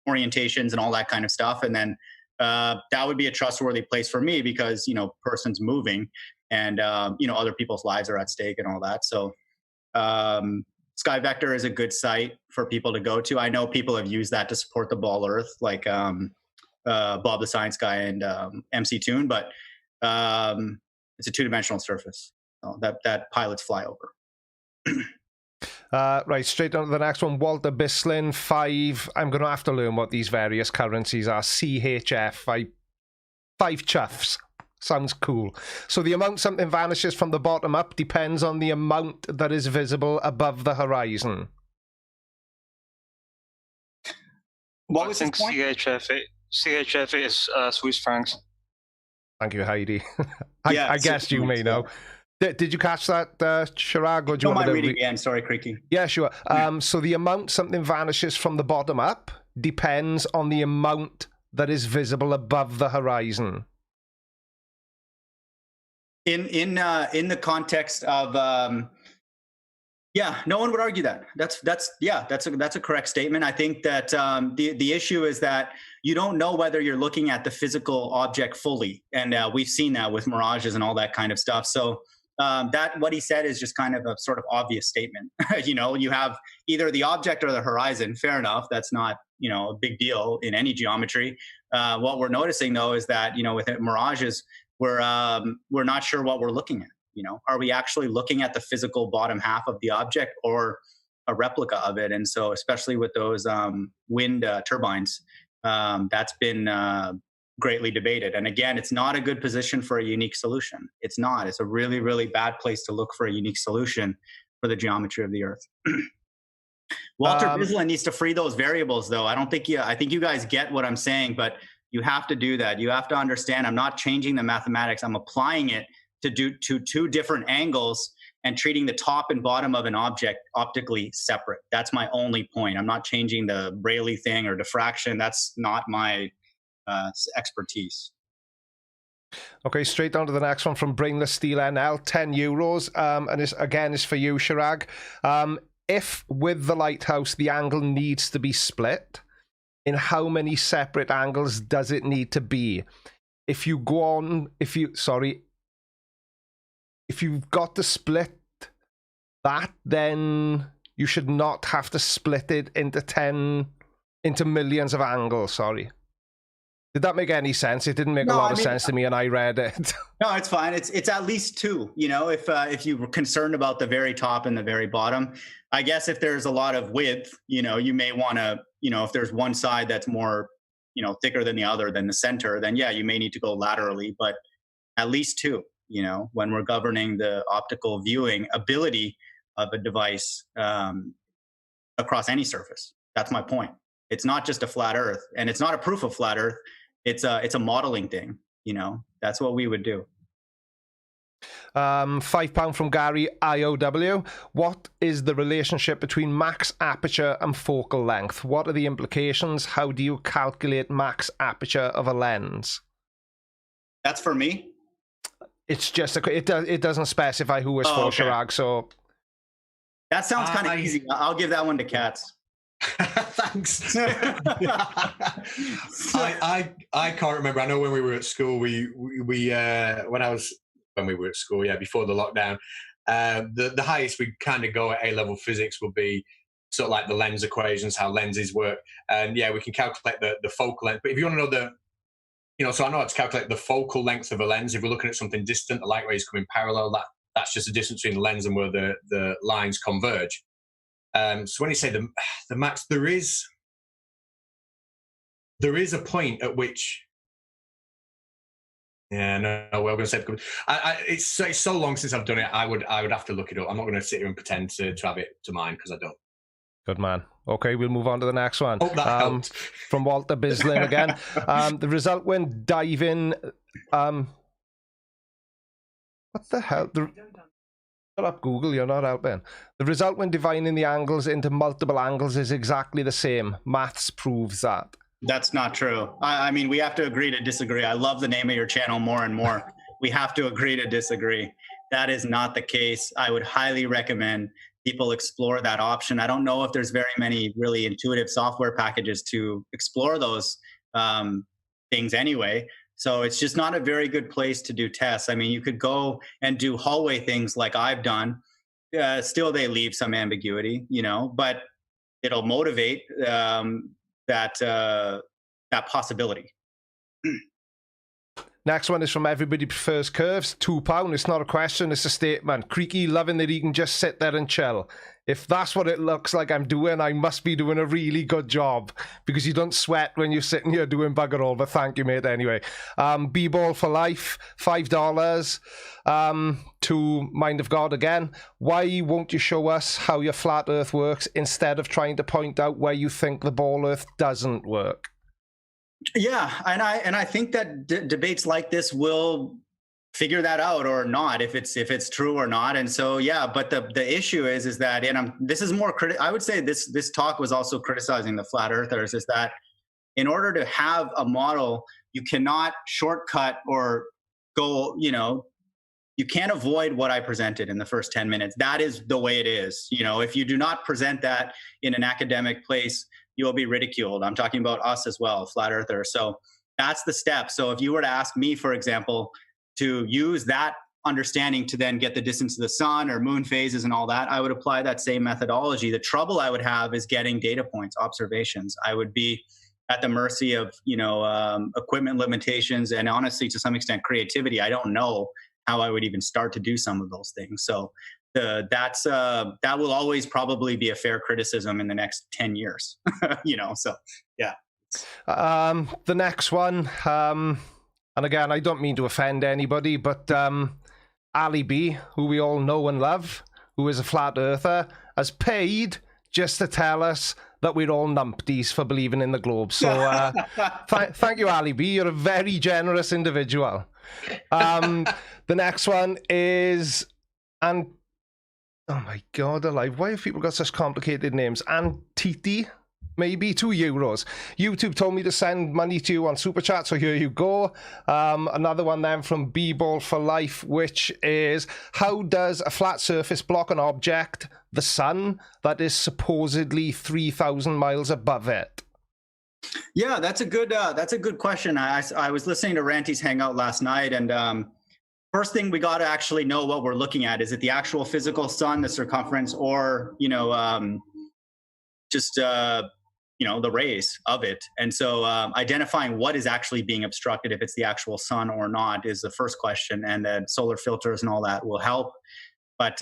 S3: orientations and all that kind of stuff. And then that would be a trustworthy place for me, because, person's moving. And, other people's lives are at stake and all that. So SkyVector is a good site for people to go to. I know people have used that to support the ball Earth, like Bob the Science Guy and MC Toon, but it's a two-dimensional surface that pilots fly over.
S1: Right, straight on to the next one. Walter Bislin, 5. I'm going to have to learn what these various currencies are. CHF, 5 chuffs. Sounds cool. So the amount something vanishes from the bottom up depends on the amount that is visible above the horizon.
S3: What was his point?
S2: CHF is Swiss francs.
S1: Thank you, Heidi. I guessed you may know. Did you catch that, Chirag? Or do you
S3: want me to read again? Sorry, Creaky.
S1: Yeah, sure. So the amount something vanishes from the bottom up depends on the amount that is visible above the horizon.
S3: In the context of no one would argue that. That's a correct statement. I think that the issue is that you don't know whether you're looking at the physical object fully, and we've seen that with mirages and all that kind of stuff. So that what he said is just kind of a sort of obvious statement. You have either the object or the horizon. Fair enough. That's not a big deal in any geometry. What we're noticing though is that with mirages, we're not sure what we're looking at. Are we actually looking at the physical bottom half of the object or a replica of it? And so, especially with those wind turbines, that's been greatly debated. And again, it's not a good position for a unique solution. It's not. It's a really, really bad place to look for a unique solution for the geometry of the Earth. Walter Bislin needs to free those variables, though. I think you guys get what I'm saying, but you have to do that. You have to understand I'm not changing the mathematics. I'm applying it to two different angles and treating the top and bottom of an object optically separate. That's my only point. I'm not changing the Rayleigh thing or diffraction. That's not my expertise.
S1: Okay, straight on to the next one from Brainless Steel NL, €10. And it's for you, Chirag. If with the lighthouse the angle needs to be split, in how many separate angles does it need to be? If you've got to split that then you should not have to split it into millions of angles. Sorry. Did that make any sense? It didn't make a lot of sense to me, and I read it.
S3: No, it's fine. It's at least two. You know, if you were concerned about the very top and the very bottom, I guess if there's a lot of width, you know, you may want to, you know, if there's one side that's more, you know, thicker than the other than the center, then yeah, you may need to go laterally, but at least two. You know, when we're governing the optical viewing ability of a device across any surface. That's my point. It's not just a flat Earth, and it's not a proof of flat Earth. It's a modeling thing. You know, that's what we would do.
S1: £5 from Gary IOW. What is the relationship between max aperture and focal length? What are the implications? How do you calculate max aperture of a lens?
S3: That's for me.
S1: It's just it doesn't specify who is for
S3: okay.
S1: Chirag, so
S3: that sounds kind of easy. I'll give that one to Catz.
S4: Thanks. I can't remember. I know when we were at school, we when we were at school, before the lockdown, the highest we kind of go at A-level physics would be sort of like the lens equations, how lenses work, and we can calculate the focal length. But if you want to know so I know how to calculate the focal length of a lens. If we're looking at something distant, the light rays coming parallel, that's just the distance between the lens and where the lines converge. So when you say the max, there is a point at which, we're going to say it's so long since I've done it. I would have to look it up. I'm not going to sit here and pretend to have it to mind because I don't.
S1: Good man. Okay, we'll move on to the next one.
S4: Oh, that helped.
S1: From Walter Bislin again. The result when diving. What the hell? Shut up, Google. You're not helping. The result when dividing the angles into multiple angles is exactly the same. Maths proves that.
S3: That's not true. I mean, we have to agree to disagree. I love the name of your channel more and more. We have to agree to disagree. That is not the case. I would highly recommend people explore that option. I don't know if there's very many really intuitive software packages to explore those things anyway. So it's just not a very good place to do tests. I mean, you could go and do hallway things like I've done. Still, they leave some ambiguity, but it'll motivate that possibility.
S1: Next one is from Everybody Prefers Curves. £2. It's not a question, it's a statement. Creaky, loving that he can just sit there and chill. If that's what it looks like I'm doing, I must be doing a really good job because you don't sweat when you're sitting here doing bugger all. But thank you, mate, anyway. B-Ball for Life, $5. To Mind of God again. Why won't you show us how your flat earth works instead of trying to point out where you think the ball earth doesn't work?
S3: Yeah, and I think that debates like this will figure that out or not, if it's true or not. And so but the issue is that, and this is more I would say this talk was also criticizing the flat earthers, is that in order to have a model, you cannot shortcut or go, you can't avoid what I presented in the first 10 minutes. That is the way it is. If you do not present that in an academic place, you will be ridiculed. I'm talking about us as well, flat earthers. So that's the step. So if you were to ask me, for example, to use that understanding to then get the distance to the sun or moon phases and all that, I would apply that same methodology. The trouble I would have is getting data points, observations. I would be at the mercy of, equipment limitations and honestly, to some extent, creativity. I don't know how I would even start to do some of those things. So that will always probably be a fair criticism in the next 10 years, so yeah.
S1: The next one, and again, I don't mean to offend anybody, but Ali B, who we all know and love, who is a flat earther, has paid just to tell us that we're all numpties for believing in the globe. So thank you, Ali B. You're a very generous individual. The next one is, oh my God, alive. Why have people got such complicated names? Antiti, maybe, €2. YouTube told me to send money to you on Super Chat, so here you go. Another one then from B-Ball for Life, which is, how does a flat surface block an object, the sun, that is supposedly 3,000 miles above it?
S3: Yeah, that's a good question. I was listening to Ranty's Hangout last night, and first thing we got to actually know what we're looking at. Is it the actual physical sun, the circumference, or just the rays of it? And so identifying what is actually being obstructed, if it's the actual sun or not, is the first question. And then solar filters and all that will help. But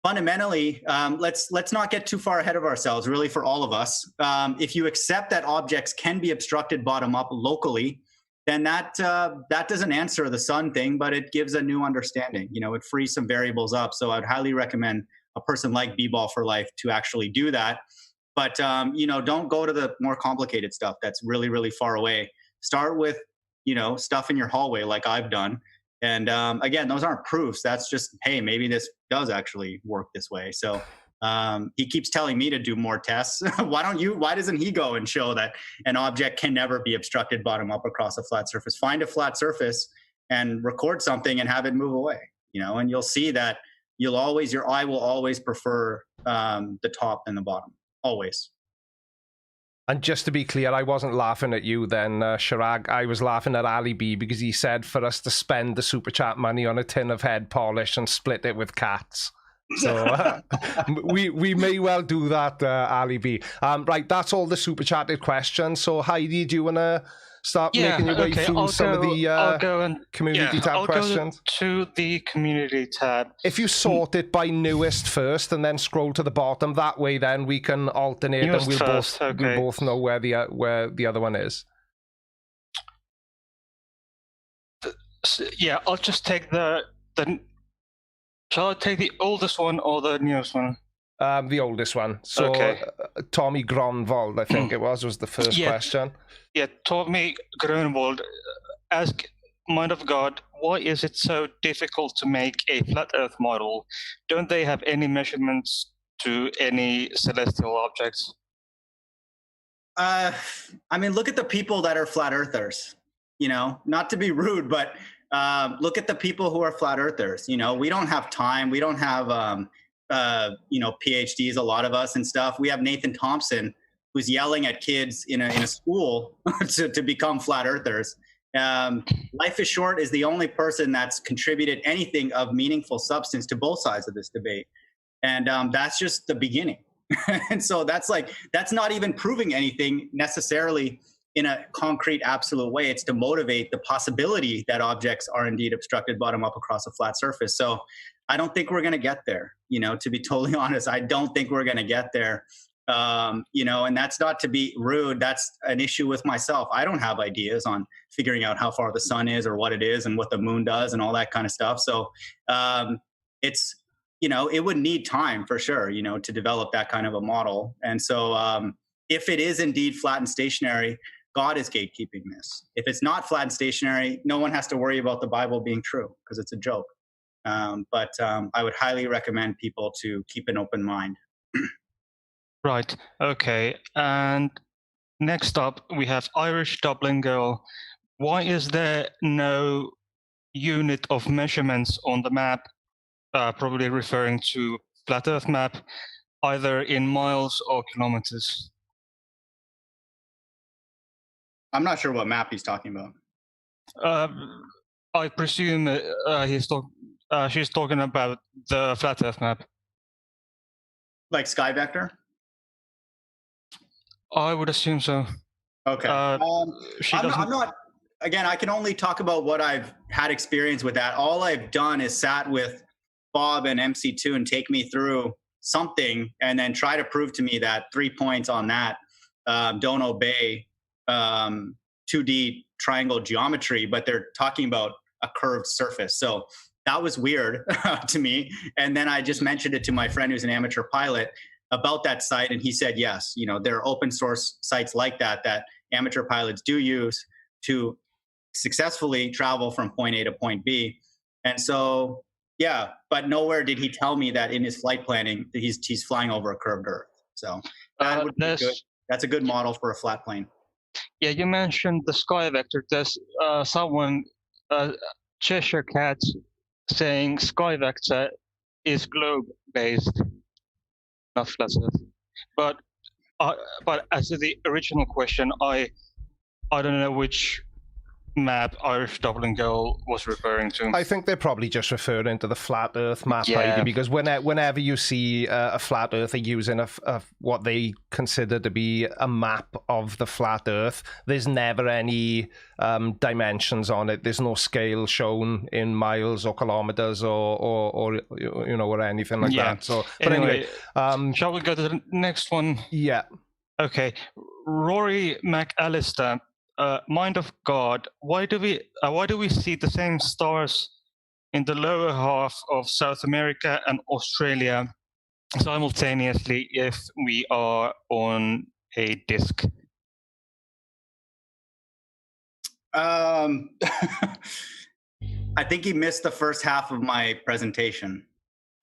S3: fundamentally, let's not get too far ahead of ourselves, really, for all of us. If you accept that objects can be obstructed bottom up locally, then that doesn't answer the sun thing, but it gives a new understanding. It frees some variables up. So I'd highly recommend a person like B-Ball for Life to actually do that. But don't go to the more complicated stuff that's really, really far away. Start with stuff in your hallway, like I've done. And again, those aren't proofs. That's just, hey, maybe this does actually work this way. So he keeps telling me to do more tests. Why doesn't he go and show that an object can never be obstructed bottom up across a flat surface? Find a flat surface and record something and have it move away, and you'll see that your eye will always prefer the top than the bottom, always.
S1: And just to be clear, I wasn't laughing at you then, Chirag. I was laughing at Ali B because he said for us to spend the super chat money on a tin of head polish and split it with cats. So we may well do that, Ali B. Right, that's all the super chatted questions. So Heidi, do you want to start making your way through some of the community tab questions?
S5: Go to the community tab.
S1: If you sort it by newest first and then scroll to the bottom, that way then we can alternate newest and we'll both know where the other one is.
S5: Yeah, I'll just take the. Shall I take the oldest one or the newest one?
S1: The oldest one. So Tommy Gronwald, I think it was the first question.
S5: Yeah, Tommy Gronwald, ask Mind of God, why is it so difficult to make a flat Earth model? Don't they have any measurements to any celestial objects?
S3: Look at the people that are flat earthers. Not to be rude, but look at the people who are flat earthers. We don't have time. We don't have PhDs, a lot of us and stuff. We have Nathan Thompson, who's yelling at kids in a school to become flat earthers. Life is Short is the only person that's contributed anything of meaningful substance to both sides of this debate. And that's just the beginning. And so that's not even proving anything necessarily in a concrete, absolute way. It's to motivate the possibility that objects are indeed obstructed bottom up across a flat surface. So I don't think we're going to get there, to be totally honest. I don't think we're going to get there. And that's not to be rude. That's an issue with myself. I don't have ideas on figuring out how far the sun is or what it is and what the moon does and all that kind of stuff. So it's, it would need time for sure, to develop that kind of a model. And so if it is indeed flat and stationary, God is gatekeeping this. If it's not flat and stationary, no one has to worry about the Bible being true because it's a joke. But I would highly recommend people to keep an open mind.
S5: Right. Okay. And next up, we have Irish Dublin Girl. Why is there no unit of measurements on the map, probably referring to flat Earth map, either in miles or kilometers?
S3: I'm not sure what map he's talking about.
S5: I presume she's talking about the flat Earth map.
S3: Like Sky Vector?
S5: I would assume so.
S3: Okay. I'm not, again, I can only talk about what I've had experience with that. All I've done is sat with Bob and MC2 and take me through something and then try to prove to me that 3 points on that don't obey 2D triangle geometry, but they're talking about a curved surface. So that was weird to me. And then I just mentioned it to my friend who's an amateur pilot about that site. And he said, yes, there are open source sites like that amateur pilots do use to successfully travel from point A to point B. And so, yeah, but nowhere did he tell me that in his flight planning that he's flying over a curved Earth. So that would be good. That's a good model for a flat plane.
S5: Yeah, you mentioned the Sky Vector. There's someone, Cheshire Cat, saying Sky Vector is globe-based, not flat Earth. But as to the original question, I don't know which map Irish Dublin Girl was referring to.
S1: I think they're probably just referring to the flat Earth map,
S5: Yeah.
S1: Heidi, because whenever you see a flat Earther using a what they consider to be a map of the flat Earth, there's never any dimensions on it. There's no scale shown in miles or kilometers or or anything like that. So, but anyway,
S5: shall we go to the next one?
S1: Yeah.
S5: Okay, Rory McAllister. Mind of God, why do we see the same stars in the lower half of South America and Australia simultaneously if we are on a disk?
S3: I think he missed the first half of my presentation.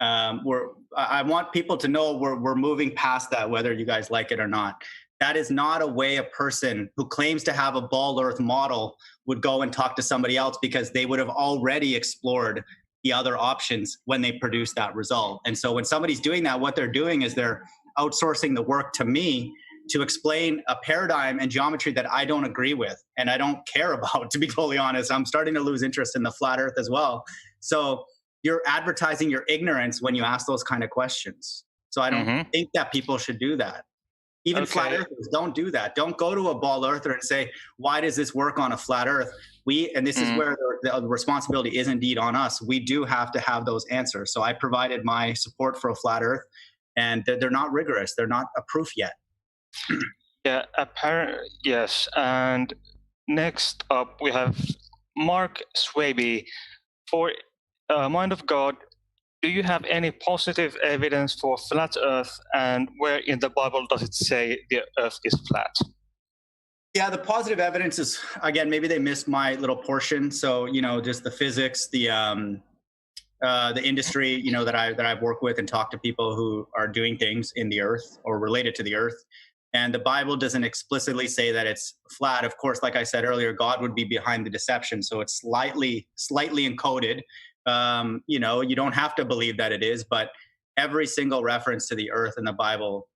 S3: I want people to know we're moving past that, whether you guys like it or not. That is not a way a person who claims to have a ball Earth model would go and talk to somebody else, because they would have already explored the other options when they produce that result. And so when somebody's doing that, what they're doing is they're outsourcing the work to me to explain a paradigm and geometry that I don't agree with and I don't care about, to be totally honest. I'm starting to lose interest in the flat Earth as well. So you're advertising your ignorance when you ask those kind of questions. So I don't think that people should do that. Even flat earthers don't do that. Don't go to a ball earther and say, why does this work on a flat Earth? And this is where the responsibility is indeed on us. We do have to have those answers. So I provided my support for a flat Earth, and they're not rigorous. They're not a proof yet.
S5: Yeah, yes. And next up, we have Mark Swaby. For Mind of God, do you have any positive evidence for flat Earth, and where in the Bible does it say the Earth is flat?
S3: Yeah, the positive evidence is, again, maybe they missed my little portion. So, just the physics, the industry, that I've worked with and talked to people who are doing things in the Earth or related to the Earth. And the Bible doesn't explicitly say that it's flat. Of course, like I said earlier, God would be behind the deception. So it's slightly encoded. You don't have to believe that it is, but every single reference to the Earth in the Bible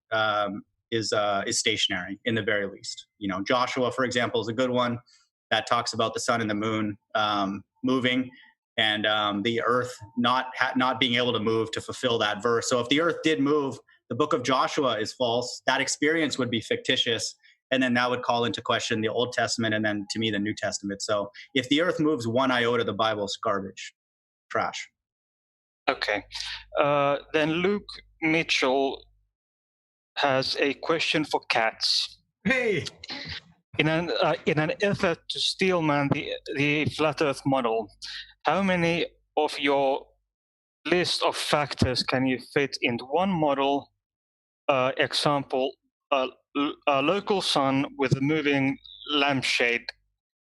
S3: is stationary in the very least. Joshua, for example, is a good one that talks about the sun and the moon moving, and the Earth not being able to move to fulfill that verse. So if the Earth did move, the book of Joshua is false. That experience would be fictitious, and then that would call into question the Old Testament and then, to me, the New Testament. So if the Earth moves one iota, the Bible's garbage. Trash.
S5: Okay. Then Luke Mitchell has a question for Catz.
S4: Hey!
S5: In an effort to steelman the flat Earth model, how many of your list of factors can you fit into one model? Example, a local sun with a moving lampshade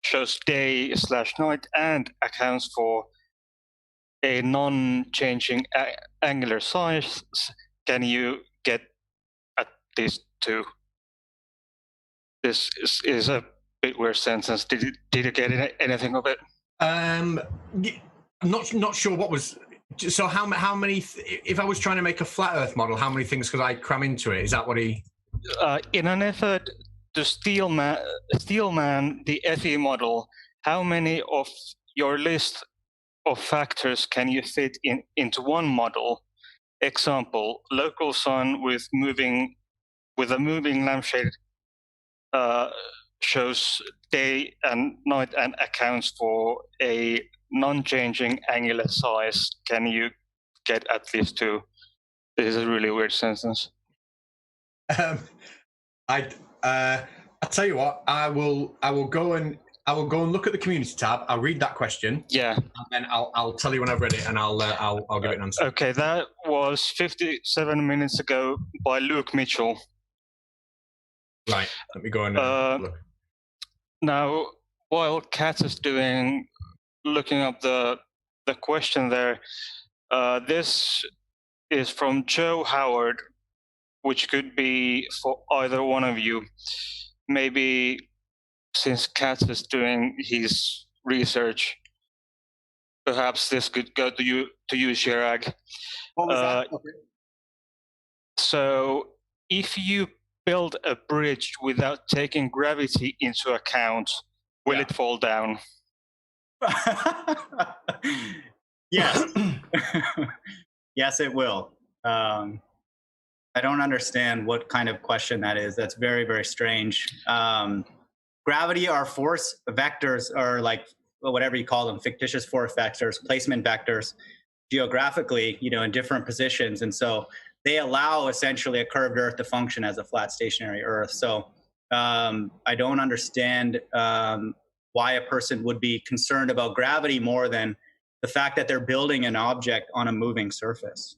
S5: shows day/night and accounts for a non-changing angular size. Can you get at these two? This is a bit weird sentence. Did you get anything of it?
S4: I'm not sure what was. So how many? If I was trying to make a flat Earth model, how many things could I cram into it? Is that what he?
S5: In an effort to steelman the FE model, how many of your list of factors can you fit into one model? Example: local sun with a moving lampshade shows day and night and accounts for a non-changing angular size. Can you get at least two? This is a really weird sentence.
S4: I tell you what, I will go and look at the community tab. I'll read that question.
S5: Yeah,
S4: and then I'll tell you when I've read it, and I'll give it an answer.
S5: Okay, that was 57 minutes ago by Luke Mitchell.
S4: Right, let me go and look.
S5: Now, while Catz is looking up the question there, this is from Joe Howard, which could be for either one of you. Maybe since Catz is doing his research, perhaps this could go to you, Chirag.
S3: What was that? Okay.
S5: So, if you build a bridge without taking gravity into account, Will it fall down?
S3: Yes. Yes, it will. I don't understand what kind of question that is. That's very, very strange. Gravity or force vectors are like, well, whatever you call them, fictitious force vectors, placement vectors, geographically, in different positions. And so they allow essentially a curved Earth to function as a flat stationary Earth. So I don't understand why a person would be concerned about gravity more than the fact that they're building an object on a moving surface.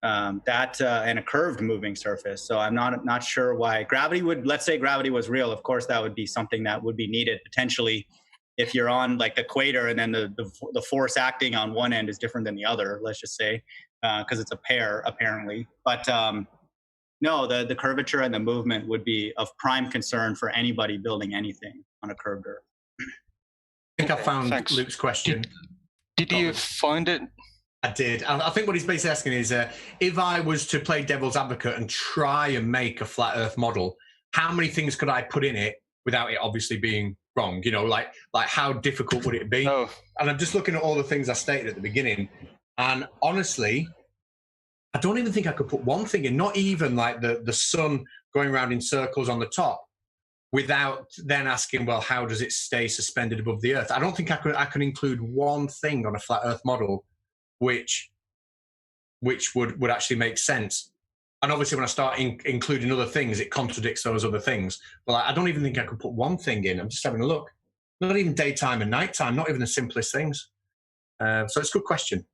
S3: And a curved moving surface. So I'm not sure why gravity would, let's say gravity was real. Of course, that would be something that would be needed potentially if you're on like the equator and then the force acting on one end is different than the other, let's just say, because it's a pair apparently. But no, the curvature and the movement would be of prime concern for anybody building anything on a curved Earth.
S4: I think I found Luke's question.
S5: Did you find it?
S4: I did. I think what he's basically asking is, if I was to play devil's advocate and try and make a flat Earth model, how many things could I put in it without it obviously being wrong? Like how difficult would it be?
S5: Oh.
S4: And I'm just looking at all the things I stated at the beginning, and honestly, I don't even think I could put one thing in. Not even like the sun going around in circles on the top, without then asking, well, how does it stay suspended above the Earth? I don't think I could include one thing on a flat Earth model which would actually make sense. And obviously when I start including other things, it contradicts those other things. But I don't even think I could put one thing in. I'm just having a look. Not even daytime and nighttime, not even the simplest things. So it's a good question.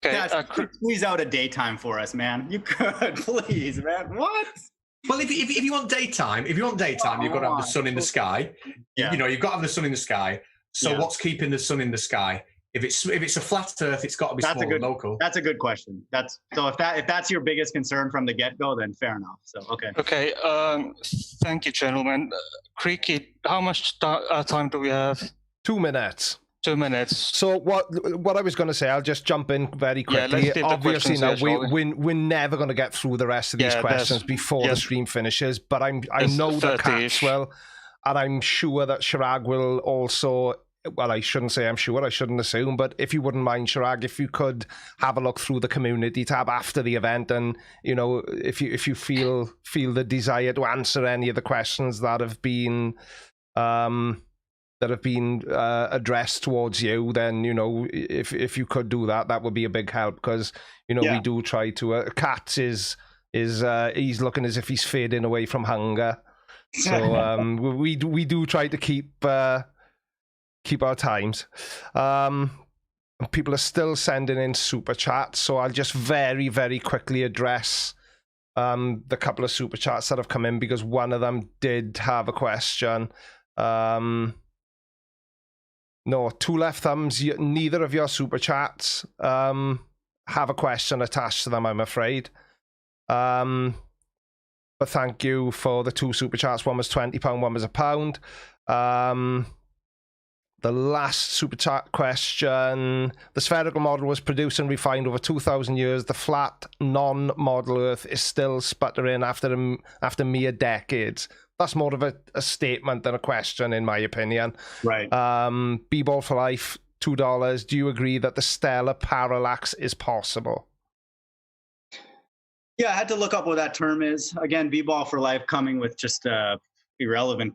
S5: Okay,
S3: Yeah, squeeze out a daytime for us, man. You could, please, man. What?
S4: Well, if you want daytime, you've got to have the sun in the sky.
S3: Yeah.
S4: You've got to have the sun in the sky. So what's keeping the sun in the sky? If it's a flat Earth, it's got to be small and local.
S3: That's a good question. If that's your biggest concern from the get-go, then fair enough. So okay.
S5: Okay. Thank you, gentlemen. Creaky, how much time do we have?
S1: 2 minutes.
S5: 2 minutes.
S1: So what I was going to say, I'll just jump in very quickly.
S5: Let's
S1: Obviously, now
S5: here,
S1: we're never going to get through the rest of these questions before the stream finishes. But I know that Catz will, and I'm sure that Chirag will also. Well, I shouldn't say I'm sure, I shouldn't assume, but if you wouldn't mind, Chirag, if you could have a look through the community tab after the event, and if you feel the desire to answer any of the questions that have been addressed towards you, then if you could do that, that would be a big help, because we do try to. Catz is he's looking as if he's fading away from hunger, so we do try to keep our times. People are still sending in super chats, so I'll just very, very quickly address the couple of super chats that have come in, because one of them did have a question. No, 2 left thumbs. Neither of your super chats have a question attached to them, I'm afraid. But thank you for the 2 super chats. One was £20, one was £1. The last super chat question: the spherical model was produced and refined over 2,000 years. The flat, non-model Earth is still sputtering after mere decades. That's more of a statement than a question, in my opinion.
S3: Right.
S1: B-Ball for Life, $2. Do you agree that the stellar parallax is possible?
S3: Yeah, I had to look up what that term is. Again, B-Ball for Life coming with just a irrelevant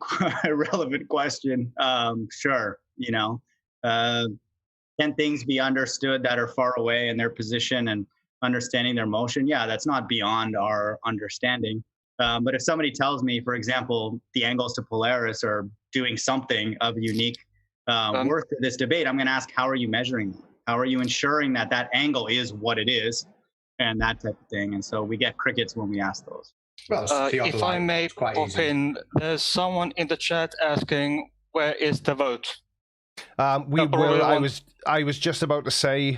S3: question. Sure. Can things be understood that are far away in their position and understanding their motion? Yeah, that's not beyond our understanding. But if somebody tells me, for example, the angles to Polaris are doing something of unique worth to this debate, I'm going to ask, how are you measuring that? How are you ensuring that that angle is what it is, and that type of thing? And so we get crickets when we ask those.
S4: Well,
S5: if I may pop in, there's someone in the chat asking, where is the vote?
S1: We will. I was just about to say,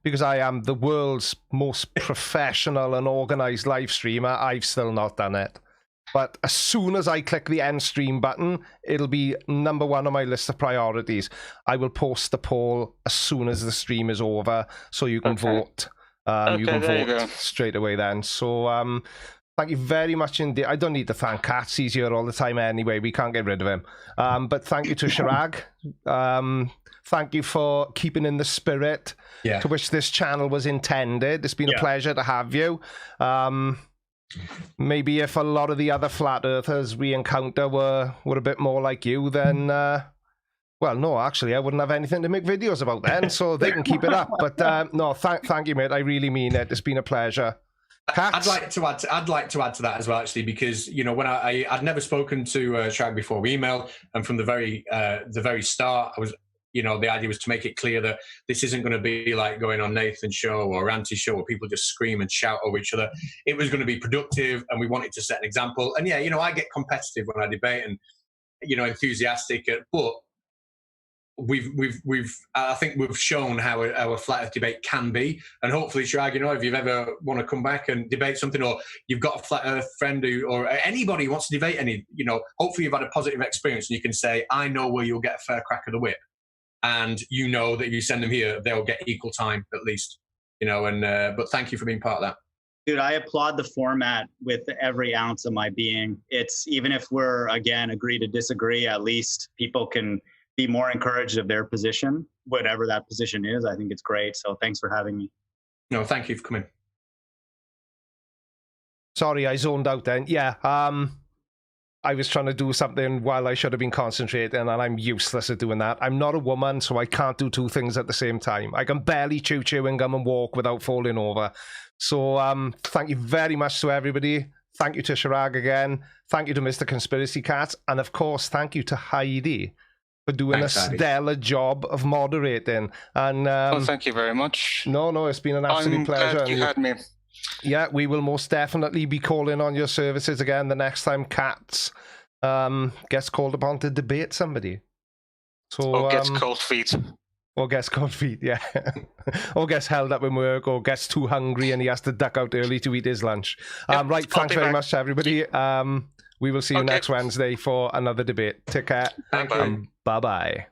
S1: because I am the world's most professional and organized live streamer, I've still not done it. But as soon as I click the end stream button, it'll be number 1 on my list of priorities. I will post the poll as soon as the stream is over, so you can vote. You can vote straight away then. So Thank you very much indeed. I don't need to thank Catz. He's here all the time anyway. We can't get rid of him. But thank you to Chirag. Thank you for keeping in the spirit to which this channel was intended. It's been a pleasure to have you. Maybe if a lot of the other flat earthers we encounter were a bit more like you, then well, no, actually, I wouldn't have anything to make videos about then, so they can keep it up. But no, thank you, mate. I really mean it. It's been a pleasure. Catz?
S4: I'd like to add to that as well, actually, because when I'd never spoken to Chirag before we emailed, and from the very start, I was. The idea was to make it clear that this isn't going to be like going on Nathan's show or Ranty's show where people just scream and shout over each other. It was going to be productive, and we wanted to set an example. And I get competitive when I debate and, enthusiastic, but I think we've shown how a flat earth debate can be. And hopefully, Chirag, if you've ever want to come back and debate something, or you've got a flat earth friend or anybody who wants to debate hopefully you've had a positive experience and you can say, I know where you'll get a fair crack of the whip. And that if you send them here, they'll get equal time at least, but thank you for being part of that.
S3: Dude, I applaud the format with every ounce of my being. It's even if we're, again, agree to disagree, at least people can be more encouraged of their position, whatever that position is. I think it's great. So thanks for having me.
S4: No, thank you for coming.
S1: Sorry, I zoned out then. Yeah, I was trying to do something while I should have been concentrating, and I'm useless at doing that. I'm not a woman, so I can't do two things at the same time. I can barely chew chewing gum and walk without falling over. So thank you very much to everybody. Thank you to Chirag again. Thank you to Mr. Conspiracy Cat. And of course, thank you to Heidi for doing a stellar job of moderating. And
S5: thank you very much.
S1: No, it's been an absolute pleasure.
S5: Glad you had me.
S1: Yeah, we will most definitely be calling on your services again the next time Catz gets called upon to debate somebody. So,
S5: or gets cold feet.
S1: Or gets cold feet, yeah. Or gets held up in work, or gets too hungry and he has to duck out early to eat his lunch. Right, thanks very much to everybody. We will see you next Wednesday for another debate. Take care.
S5: Bye-bye.
S1: Bye-bye.